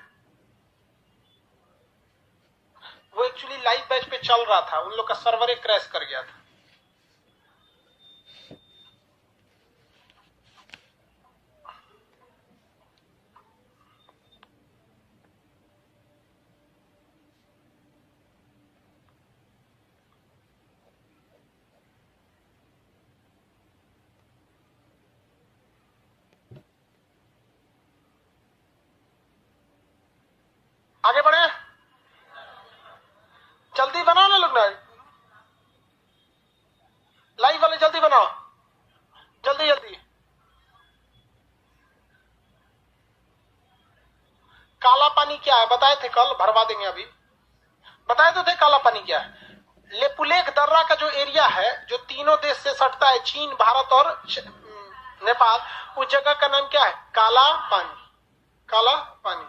वो एक्चुअली लाइव बैच पे चल रहा था, उन लोग का सर्वर क्रैश कर गया था। आगे बढ़े, जल्दी बनाओ ना लोग ना। क्या है बताए थे कल, भरवा देंगे अभी। बताए तो थे काला पानी क्या है। लेपुलेख दर्रा का जो एरिया है जो तीनों देश से सटता है, चीन, भारत और नेपाल, उस जगह का नाम क्या है? काला पानी। काला पानी।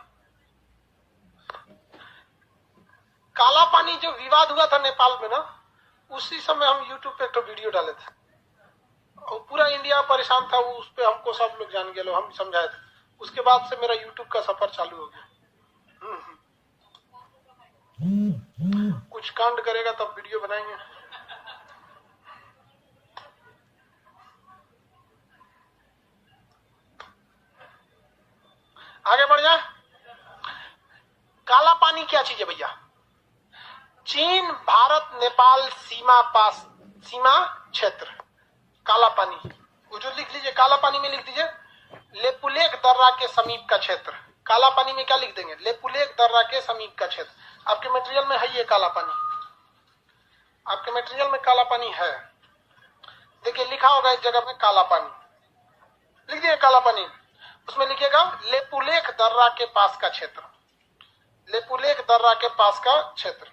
काला पानी जो विवाद हुआ था नेपाल में ना, उसी समय हम यूट्यूब पे एक तो वीडियो डाले थे और पूरा इंडिया परेशान था, उस पे हमको सब लोग जान गए, हम समझाए थे। उसके बाद से मेरा यूट्यूब का सफर चालू हो गया। कुछ कांड करेगा तब वीडियो बनाएंगे। आगे बढ़ जाए। काला पानी क्या चीज है भैया? चीन, भारत, नेपाल सीमा क्षेत्र, काला पानी। वो जो लिख लीजिए, काला पानी में लिख दीजिए लेपुलेख दर्रा के समीप का क्षेत्र। काला पानी में क्या लिख देंगे? लेपुलेख दर्रा के समीप का क्षेत्र। आपके मटेरियल में है ये काला पानी, आपके मटेरियल में काला पानी है। देखिए लिखा होगा एक जगह पे काला पानी, लिख दिए काला पानी। उसमें लिखिएगा लेपुलेख दर्रा के पास का क्षेत्र, लेपुलेख दर्रा के पास का क्षेत्र।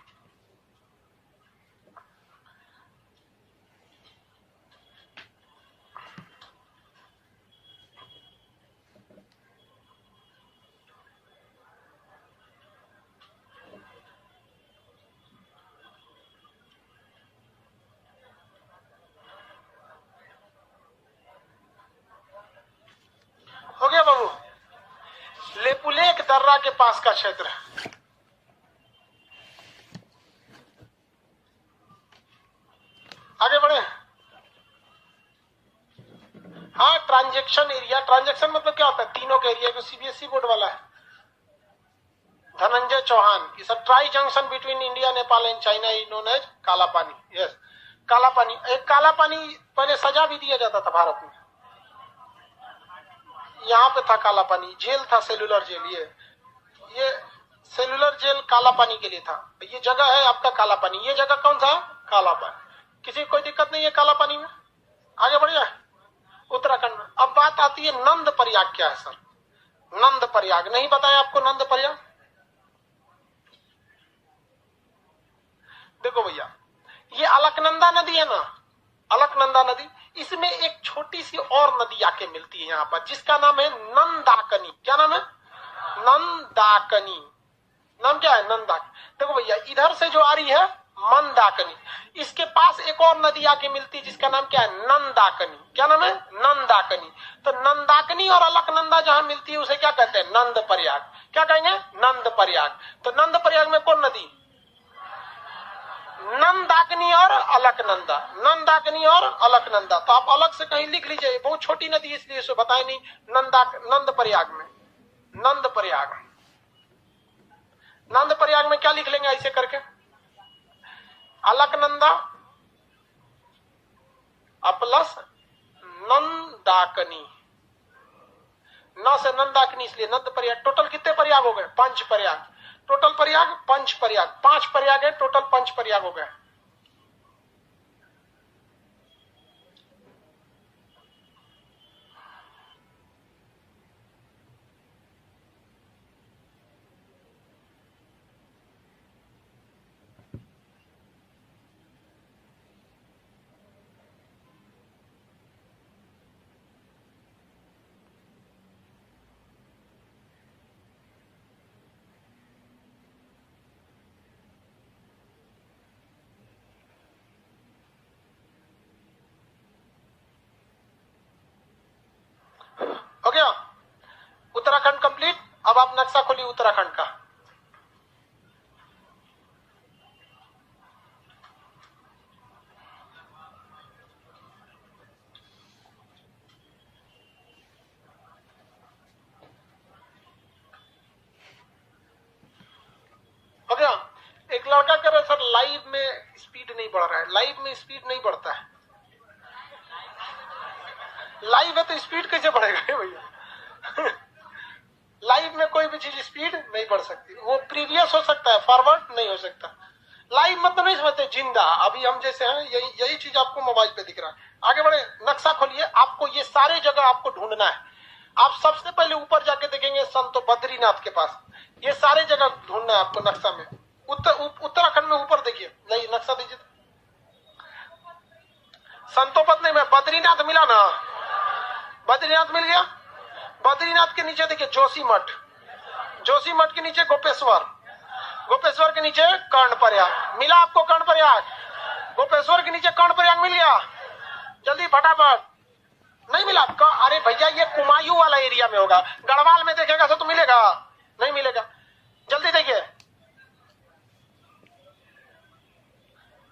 हो गया बाबू? लेपुलेख दर्रा के पास का क्षेत्र। आगे बढ़े। हाँ, ट्रांजैक्शन एरिया। ट्रांजैक्शन मतलब क्या होता है? तीनों का एरिया। सीबीएसई बोर्ड वाला है धनंजय चौहान। इस tri junction between India, Nepal and China is known as Kala Pani. Yes, काला पानी। एक काला पानी पहले सजा भी दिया जाता था भारत में। यहाँ पे था काला पानी, जेल था, सेलुलर जेल। ये सेलुलर जेल काला पानी के लिए था। ये जगह है आपका काला पानी। ये जगह कौन सा? काला पानी। किसी को कोई दिक्कत नहीं है काला पानी में? आगे बढ़िए। उत्तराखंड में। अब बात आती है नंद प्रयाग क्या है सर? नंद प्रयाग नहीं बताया आपको? नंद प्रयाग देखो भैया, ये अलकनंदा नदी है ना, अलकनंदा नदी, इसमें एक छोटी सी और नदी आके मिलती है यहाँ पर, जिसका नाम है नंदाकनी। क्या नाम है? नंदाकनी। नाम क्या है? नंदाकनी। देखो भैया, इधर से जो आ रही है मंदाकनी, इसके पास एक और नदी आके मिलती है जिसका नाम क्या है? नंदाकनी। क्या नाम है? नंदाकनी। तो नंदाकनी और अलकनंदा जहां मिलती है उसे क्या कहते हैं? नंद प्रयाग। क्या कहेंगे? नंद प्रयाग। तो नंद प्रयाग में कौन नदी? नंदाकनी और अलकनंदा। नंदाकनी और अलकनंदा। तो आप अलग से कहीं लिख लीजिए, बहुत छोटी नदी इसलिए इसे बताए नहीं। नंद प्रयाग में, नंद प्रयाग, नंद प्रयाग में क्या लिख लेंगे ऐसे करके? अलकनंदा प्लस नंदाकनी। न से नंदाकनी, इसलिए नंद प्रयाग। टोटल कितने प्रयाग हो गए? 5 प्रयाग। टोटल प्रयाग 5 प्रयाग। 5 प्रयाग है टोटल, 5 प्रयाग हो गए। हो गया उत्तराखंड कंप्लीट। अब आप नक्शा खोलिए उत्तराखंड का। हो गया। एक लड़का कह रहा है सर लाइव में स्पीड नहीं बढ़ रहा है। लाइव में स्पीड नहीं बढ़ता है। लाइव है तो स्पीड कैसे बढ़ेगा भैया? लाइव में कोई भी चीज स्पीड नहीं बढ़ सकती। वो प्रीवियस हो सकता है, फॉरवर्ड नहीं हो सकता। लाइव मतलब नहीं समझते, जिंदा। अभी हम जैसे हैं, यही चीज आपको मोबाइल पे दिख रहा है। आगे बढ़े, नक्शा खोलिए। आपको ये सारे जगह आपको ढूंढना है। आप सबसे पहले ऊपर जाके देखेंगे संत बद्रीनाथ के पास। ये सारे जगह ढूंढना है आपको नक्शा में। उत्तराखंड में ऊपर देखिए, नहीं नक्शा दीजिए। संतोपत्नी में बद्रीनाथ मिला ना, बद्रीनाथ मिल गया। बद्रीनाथ के नीचे देखिए जोशीमठ, जोशीमठ के नीचे गोपेश्वर, गोपेश्वर के नीचे कर्णप्रयाग। मिला आपको कर्णप्रयाग? गोपेश्वर के नीचे कर्णप्रयाग मिल गया? जल्दी फटाफट। नहीं मिला? अरे भैया ये कुमायूं वाला एरिया में होगा, गढ़वाल में देखेगा तो मिलेगा? नहीं मिलेगा। जल्दी देखिए,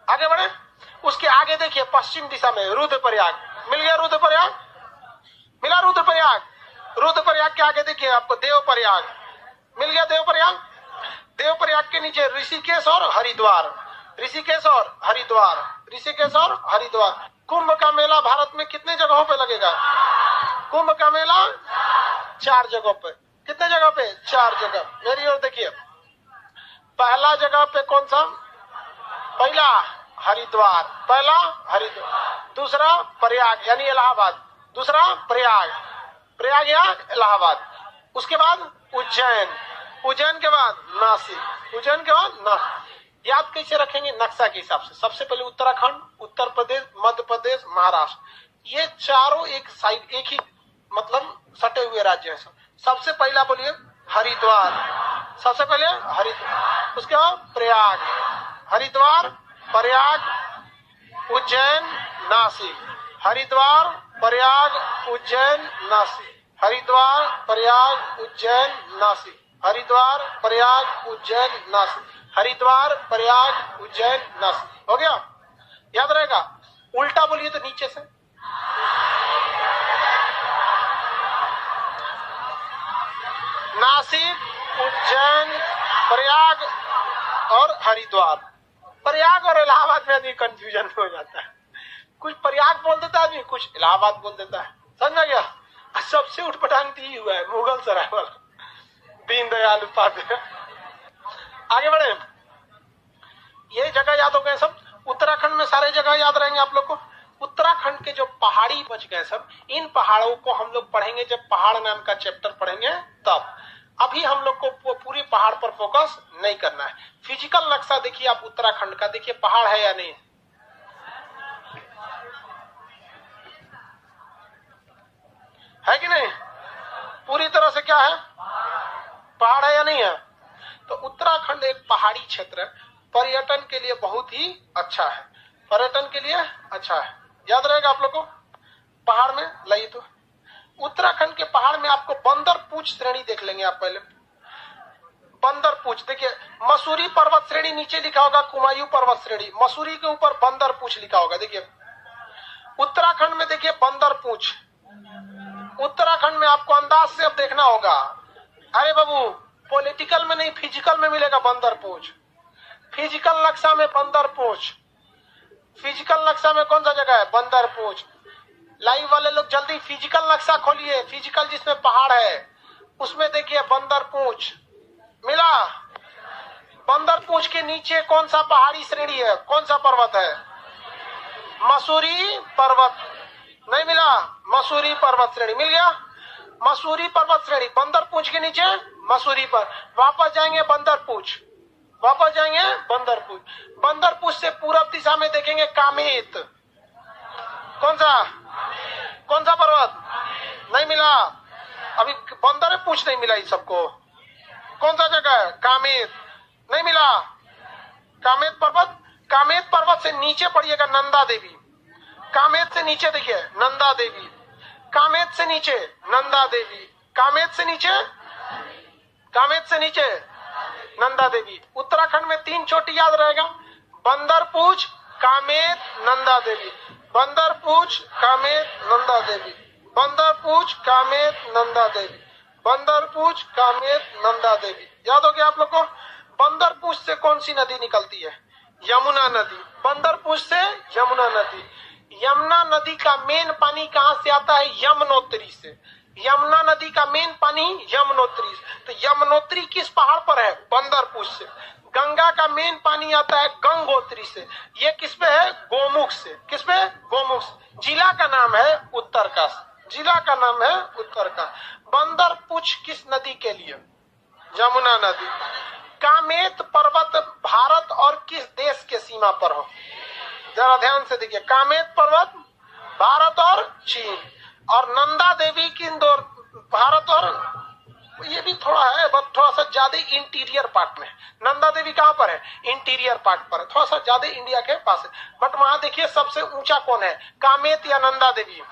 आगे बढ़े। उसके आगे देखिए पश्चिम दिशा में रुद्रप्रयाग मिल गया। रुद्रप्रयाग मिला? रुद्रप्रयाग, रुद्रप्रयाग के आगे देखिए आपको देवप्रयाग मिल गया। देवप्रयाग, देवप्रयाग के नीचे ऋषिकेश और हरिद्वार, ऋषिकेश और हरिद्वार, ऋषिकेश और हरिद्वार। कुंभ का मेला भारत में कितने जगहों पे लगेगा? कुंभ का मेला 4 जगहों पे। कितने जगह पे? 4 जगह। मेरी ओर देखिए, पहला जगह पे कौन सा? पहला हरिद्वार, पहला हरिद्वार। दूसरा प्रयाग यानी इलाहाबाद, दूसरा प्रयाग, प्रयाग या इलाहाबाद। उसके बाद उज्जैन, उज्जैन के बाद नासिक, उज्जैन के बाद नासिक। याद कैसे रखेंगे? नक्शा के हिसाब से। सबसे पहले उत्तराखंड, उत्तर प्रदेश, मध्य प्रदेश, महाराष्ट्र, ये चारों एक साइड, एक ही मतलब सटे हुए राज्य हैं। सबसे पहला बोलिए हरिद्वार, सबसे पहले हरिद्वार, उसके बाद प्रयाग, हरिद्वार, प्रयाग, उज्जैन, नासिक, हरिद्वार, प्रयाग, उज्जैन, नासिक, हरिद्वार, प्रयाग, उज्जैन, नासिक, हरिद्वार, प्रयाग, उज्जैन, नासिक, हरिद्वार, प्रयाग, उज्जैन, नासिक। हो गया? याद रहेगा? उल्टा बोलिए तो नीचे से। नासिक, उज्जैन, प्रयाग और हरिद्वार। प्रयाग और इलाहाबाद में आदमी कंफ्यूजन हो जाता है, कुछ प्रयाग बोल देता है आदमी, कुछ इलाहाबाद बोल देता है। समझ गया? सबसे उठपटांग यही हुआ है, मुगल सराय वाला, दीनदयाल उपाध्याय। आगे बढ़े। ये जगह याद हो गए सब। उत्तराखंड में सारे जगह याद रहेंगे आप लोग को। उत्तराखंड के जो पहाड़ी बच गए सब, इन पहाड़ों को हम लोग पढ़ेंगे जब पहाड़ नाम का चैप्टर पढ़ेंगे तब। अभी हम लोग को पूरी पहाड़ पर फोकस नहीं करना है। फिजिकल नक्शा देखिए आप उत्तराखंड का, देखिए पहाड़ है या नहीं, है कि नहीं? पूरी तरह से क्या है? पहाड़ है या नहीं है? तो उत्तराखंड एक पहाड़ी क्षेत्र है, पर्यटन के लिए बहुत ही अच्छा है, पर्यटन के लिए अच्छा है। याद रहेगा आप लोग को। पहाड़ में लाइए तो उत्तराखंड के पहाड़ में आपको बंदर पूछ श्रेणी देख लेंगे आप पहले। बंदर पूछ देखिए, मसूरी पर्वत श्रेणी नीचे लिखा होगा, कुमायूं पर्वत श्रेणी, मसूरी के ऊपर बंदर पूछ लिखा होगा। देखिए उत्तराखंड में देखिए बंदर पूछ। उत्तराखंड में आपको अंदाज से अब देखना होगा। अरे बाबू पॉलिटिकल में नहीं, फिजिकल में मिलेगा बंदर पूछ। फिजिकल नक्शा में बंदर पूछ, फिजिकल नक्शा में कौन सा जगह है? बंदर पूछ। लाइव वाले लोग जल्दी फिजिकल नक्शा खोलिए, फिजिकल जिसमें पहाड़ है उसमें देखिए बंदर पूछ मिला। बंदर पूछ के नीचे कौन सा पहाड़ी श्रेणी है, कौन सा पर्वत है? मसूरी पर्वत। नहीं मिला? मसूरी पर्वत श्रेणी मिल गया। मसूरी पर्वत श्रेणी, बंदर पूछ के नीचे मसूरी पर। वापस जाएंगे बंदर पूछ, वापस जाएंगे बंदर पूछ। बंदर पूछ से पूरब दिशा में देखेंगे कामेत। कौन सा? कौन सा पर्वत? नहीं मिला अभी, बंदर पूछ नहीं मिला इस सबको। कौन सा जगह है? कामेत। नहीं मिला। कामेत पर्वत, कामेत पर्वत से नीचे पड़िएगा नंदा देवी। कामेत से नीचे देखिए नंदा देवी, कामेत से नीचे नंदा देवी, कामेत से नीचे, कामेत से नीचे नंदा देवी। उत्तराखंड में 3 चोटी याद रहेगा, बंदर पूछ, कामेत, नंदा देवी। बंदर पूछ, कामेत, नंदा देवी। बंदर पूछ, कामेत, नंदा देवी। बंदर पूछ, कामेत, नंदा देवी। याद हो गया आप लोग को? बंदर पूछ से कौन सी नदी निकलती है? यमुना नदी। बंदर पूछ से यमुना नदी। यमुना नदी का मेन पानी कहां से आता है? यमुनोत्री से। यमुना नदी का मेन पानी यमुनोत्री से। तो यमुनोत्री किस पहाड़ पर है? बंदर पूछ से। गंगा का मेन पानी आता है गंगोत्री से। ये किस पे है? गोमुख से। किस पे? गोमुख से। जिला का नाम है उत्तरकाशी, जिला का नाम है उत्तरकाशी। बंदर पूछ किस नदी के लिए? यमुना नदी। कामेत पर्वत भारत और किस देश के सीमा पर हो? जरा ध्यान से देखिए, कामेत पर्वत भारत और चीन, और नंदा देवी की इंदौर भारत और, ये भी थोड़ा है बट थोड़ा सा ज्यादा इंटीरियर पार्ट में। नंदा देवी कहां पर है? इंटीरियर पार्ट पर है, थोड़ा सा ज्यादा इंडिया के पास है। बट वहां देखिए सबसे ऊंचा कौन है, कामेत या नंदा देवी?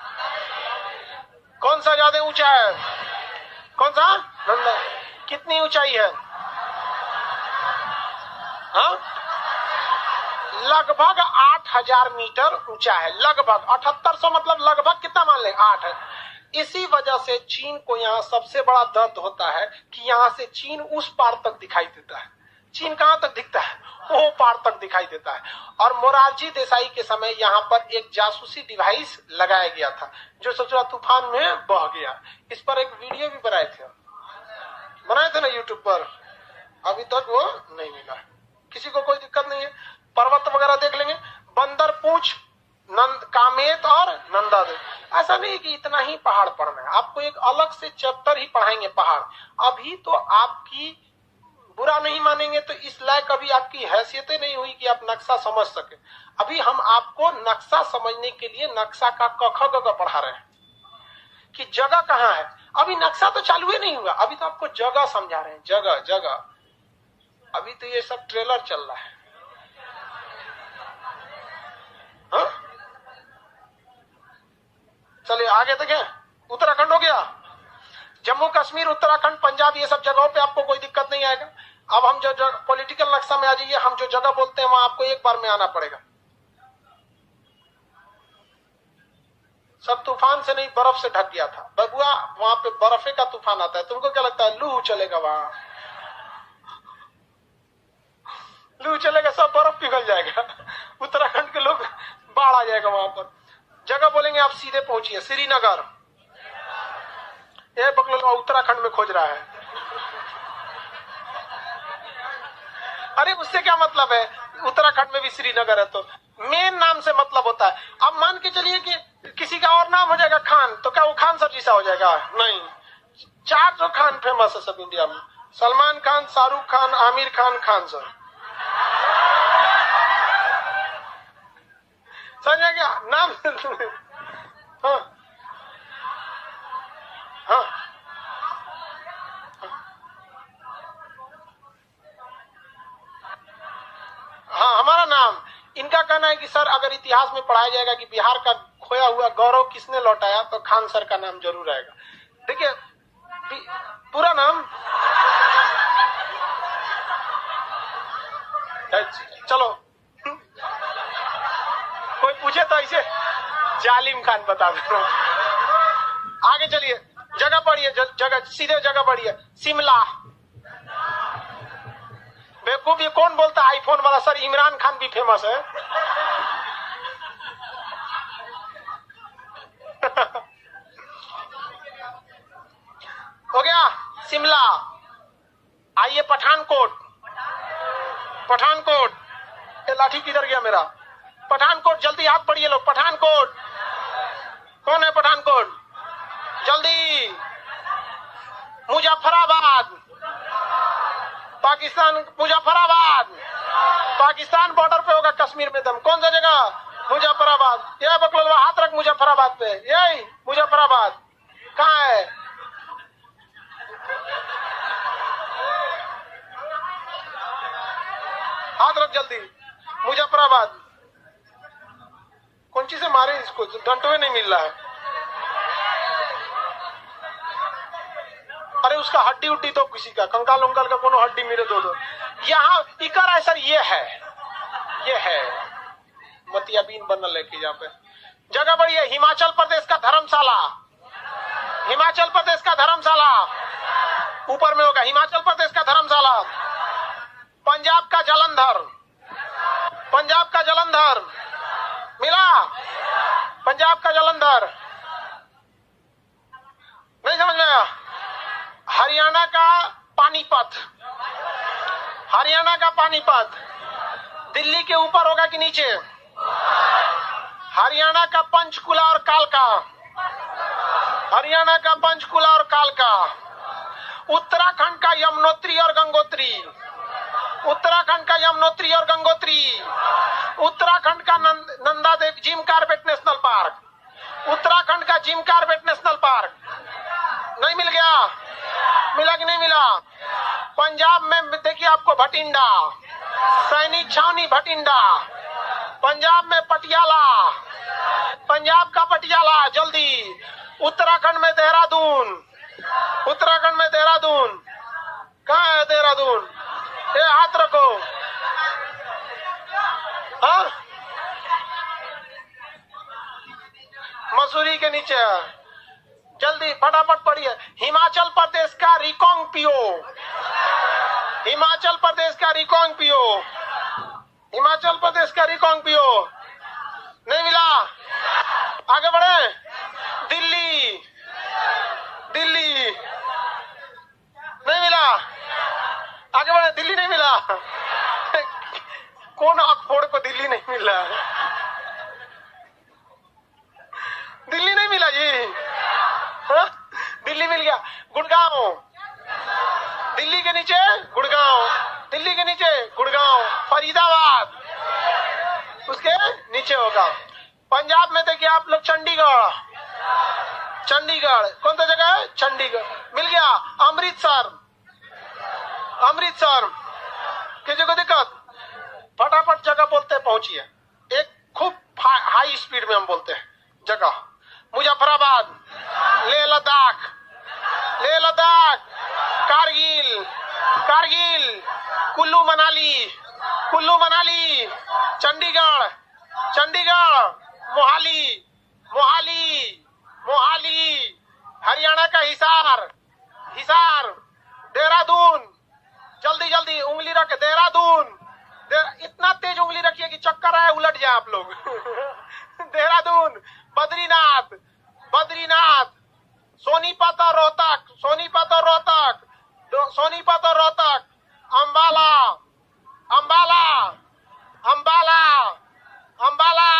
कौन सा ज्यादा ऊंचा है? कौन सा? नंदा। कितनी ऊंचाई है? हाँ, लगभग 8000 मीटर ऊंचा है। लगभग 7800 मतलब लगभग कितना मान लें? 8 है। इसी वजह से चीन को यहाँ सबसे बड़ा दर्द होता है कि यहाँ से चीन उस पार तक दिखाई देता है। चीन कहां तक दिखता है? वो पार तक दिखाई देता है। और मोरारजी देसाई के समय यहाँ पर एक जासूसी डिवाइस लगाया गया था जो सचुरा तूफान में बह गया। इस पर एक वीडियो भी बनाए थे ना यूट्यूब पर, अभी तक वो नहीं मिला। किसी को कोई दिक्कत नहीं है, पर्वत वगैरह देख लेंगे। बंदर पूछ, कामेत और नंदा देवी। ऐसा नहीं कि इतना ही पहाड़ पढ़ना है, आपको एक अलग से चैप्टर ही पढ़ाएंगे पहाड़। अभी तो आपकी, बुरा नहीं मानेंगे तो इस लायक अभी आपकी हैसियतें नहीं हुई कि आप नक्शा समझ सके। अभी हम आपको नक्शा समझने के लिए नक्शा का क ख ग घ पढ़ा रहे हैं कि जगह कहाँ है। अभी नक्शा तो चालू ही नहीं हुआ, अभी तो आपको जगह समझा रहे हैं। जगह जगह, अभी तो ये सब ट्रेलर चल रहा है। हाँ? चलिए आगे देखें। उत्तराखंड हो गया, जम्मू कश्मीर, उत्तराखंड, पंजाब, ये सब जगहों पे आपको कोई दिक्कत नहीं आएगा। अब हम जो पॉलिटिकल नक्शा में आ जाइए, हम जो जगह बोलते हैं वहां आपको एक बार में आना पड़ेगा। सब तूफान से नहीं, बर्फ से ढक गया था बबुआ। वहां पे बर्फे का तूफान आता है, तुमको क्या लगता है लू चलेगा वहां? लू चलेगा, सब बर्फ पिघल जाएगा। उत्तराखंड के लोग, बाढ़ आ जाएगा वहां पर। जगह बोलेंगे आप सीधे पहुंचिए, श्रीनगर। ये बकलोल उत्तराखंड में खोज रहा है। अरे उससे क्या मतलब है, उत्तराखंड में भी श्रीनगर है तो मेन नाम से मतलब होता है। अब मान के चलिए कि किसी का और नाम हो जाएगा खान, तो क्या वो खान सर जैसा हो जाएगा? नहीं, 400 खान फेमस है सब इंडिया में। सलमान खान, शाहरुख खान, आमिर खान, खान सर। समझ गया नाम? हाँ हाँ हाँ, हमारा नाम। इनका कहना है कि सर अगर इतिहास में पढ़ाया जाएगा कि बिहार का खोया हुआ गौरव किसने लौटाया तो खान सर का नाम जरूर आएगा। देखिए पूरा नाम, चलो कोई पूछे तो ऐसे जालिम खान बता दो। आगे चलिए, जगह पढ़िए, जगह सीधे जगह पढ़िए। शिमला। बेवकूफ, ये कौन बोलता है आईफोन वाला? सर इमरान खान भी फेमस है। हो गया शिमला। आइए पठानकोट। पठानकोट, ये लाठी किधर गया मेरा? पठानकोट, जल्दी हाथ बढ़िए लोग। पठानकोट कौन है? पठानकोट जल्दी। मुजफ्फराबाद, पाकिस्तान। मुजफ्फराबाद पाकिस्तान बॉर्डर पे होगा, कश्मीर में दम। कौन सा जगह? मुजफ्फराबाद। ये बकलोलवा हाथ रख मुजफ्फराबाद पे। यही मुजफ्फराबाद कहाँ है? हाथ रख जल्दी। मुजफ्फराबाद। कौन चीज से मारे इसको? डंटवे नहीं मिल रहा है। अरे उसका हड्डी उड्डी तो किसी का, कंकाल उंकाल का कोनो हड्डी मेरे दो। यहाँ इकर है सर, ये है मतियाबीन बनल है कि यहाँ पे। जगह बढ़िया, हिमाचल प्रदेश का धर्मशाला। हिमाचल प्रदेश का धर्मशाला ऊपर में होगा, हिमाचल प्रदेश का धर्मशाला। पंजाब का जालंधर। पंजाब का जालंधर मिला? पंजाब का जालंधर नहीं समझ में आया? हरियाणा का पानीपत। हरियाणा का पानीपत दिल्ली के ऊपर होगा कि नीचे? हरियाणा का पंचकुला और कालका। हरियाणा का पंचकुला और कालका। उत्तराखंड का यमुनोत्री और गंगोत्री, उत्तराखंड का यमुनोत्री और गंगोत्री, उत्तराखंड का Nanda Devi Jim Corbett national park, Uttarakhand का जिम कार्बेट नेशनल पार्क नहीं मिल गया? मिला कि नहीं मिला? पंजाब में देखिए आपको भटिंडा, सैनिक छावनी भटिंडा, पंजाब में पटियाला, पंजाब का पटियाला जल्दी, उत्तराखंड में देहरादून, उत्तराखंड में देहरादून, कहाँ है देहरादून? ये हाथ रखो, हाँ मसूरी के नीचे, जल्दी फटाफट पढ़िए। हिमाचल प्रदेश का रिकांगपिओ, हिमाचल प्रदेश का रिकांगपिओ, हिमाचल प्रदेश का रिकांगपिओ नहीं मिला? आगे बढ़े। दिल्ली, दिल्ली नहीं मिला? आगे बढ़े। दिल्ली नहीं मिला? कौन आंखोड़ को दिल्ली नहीं मिला? दिल्ली नहीं मिला जी, हाँ? दिल्ली मिल गया। गुड़गांव, दिल्ली के नीचे गुड़गांव, दिल्ली के नीचे गुड़गांव, फरीदाबाद उसके नीचे होगा। पंजाब में देखिए आप लोग चंडीगढ़, चंडीगढ़ कौन सा जगह है? चंडीगढ़ मिल गया। अमृतसर, अमृतसर किसी को दिक्कत? फटाफट जगह बोलते पहुंचिए, एक खूब हाई स्पीड में हम बोलते हैं जगह। मुजफ्फराबाद, लेह लद्दाख, लेह लद्दाख, कारगिल, कारगिल, कुल्लू मनाली, कुल्लू मनाली, चंडीगढ़, चंडीगढ़, मोहाली, मोहाली, मोहाली, हरियाणा का हिसार, हिसार, देहरादून, जल्दी जल्दी उंगली रख, देहरादून, इतना तेज उंगली रखिए कि चक्कर आए उलट जाए आप लोग। देहरादून, बद्रीनाथ, बद्रीनाथ, सोनीपत और रोहतक, सोनीपत और रोहतक, सोनीपत और रोहतक, अंबाला, अंबाला, अंबाला, अंबाला,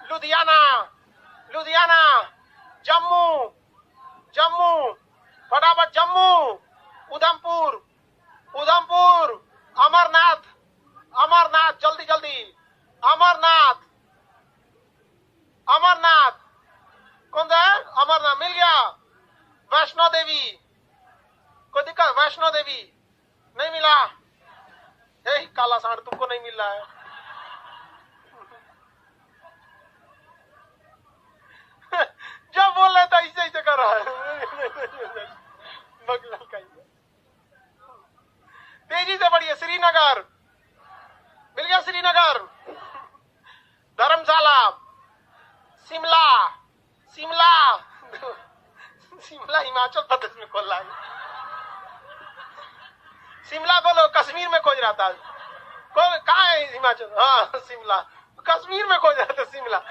लुधियाना, लुधियाना, जम्मू, जम्मू, फटाफट जम्मू, उधमपुर, उधमपुर, अमरनाथ, अमरनाथ जल्दी जल्दी, अमरनाथ, अमरनाथ कौन सा है? अमरनाथ मिल गया। वैष्णो देवी, कोई दिक्कत? वैष्णो देवी नहीं मिला? यही काला सांड तुमको नहीं मिल रहा है। जब बोल रहे था ऐसे ऐसे कर रहा है। बगल का तेजी से बढ़िए। श्रीनगर मिल गया, श्रीनगर, धर्मशाला, शिमला, शिमला, शिमला हिमाचल प्रदेश में खोल रहा है। शिमला बोलो, कश्मीर में खोज रहा था। कहाँ है हिमाचल? हाँ शिमला, कश्मीर में खोज रहा था शिमला।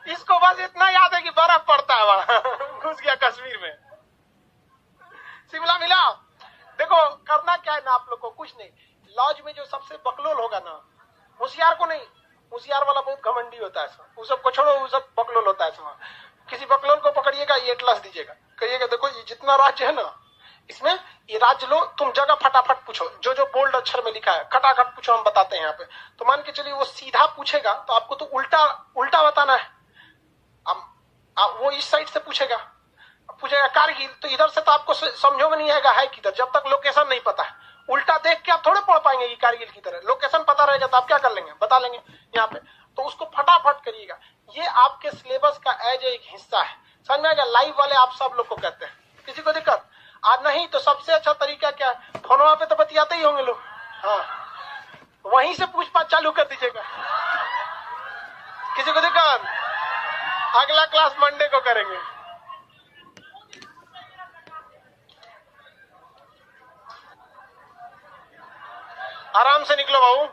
इसको बस इतना याद है कि बर्फ पड़ता है वहां। घुस गया कश्मीर में। शिमला मिला? देखो करना क्या है ना आप लोग को, कुछ नहीं। लॉज में जो सबसे बकलोल होगा ना, होशियार को नहीं, होशियार वाला बहुत घमंडी होता है, वो सबको छोड़ो, वो सब बकलोल होता है। किसी बकलोल को पकड़िएगा, ये एटलस दीजिएगा, कहिएगा देखो ये जितना राज्य है ना, इसमें ये राज्य लो, तुम जगह फटाफट पूछो, जो जो बोल्ड अक्षर में लिखा है खटाखट पूछो, हम बताते हैं यहाँ पे। तो मान के चलिए वो सीधा पूछेगा तो आपको तो उल्टा उल्टा बताना है। अब वो इस साइड से पूछेगा, पूछेगा कारगिल, तो इधर से तो आपको समझो में नहीं आएगा है किधर, जब तक लोकेशन नहीं पता है। उल्टा देख के आप थोड़े पढ़ पाएंगे कि कारगिल की तरह। लोकेशन पता रहेगा तो आप क्या कर लेंगे, बता लेंगे यहाँ पे। तो उसको फटाफट करिएगा। ये आपके सिलेबस का एज एक हिस्सा है, समझ में आएगा। लाइव वाले आप सब लोग को कहते हैं, किसी को दिक्कत आज नहीं तो सबसे अच्छा तरीका क्या है, फोनवा पे तो बतियाते ही होंगे लोग, हाँ वहीं से पूछ पाछ चालू कर दीजिएगा। किसी को दिक्कत? अगला क्लास मंडे को करेंगे। आराम से निकलो बाबू।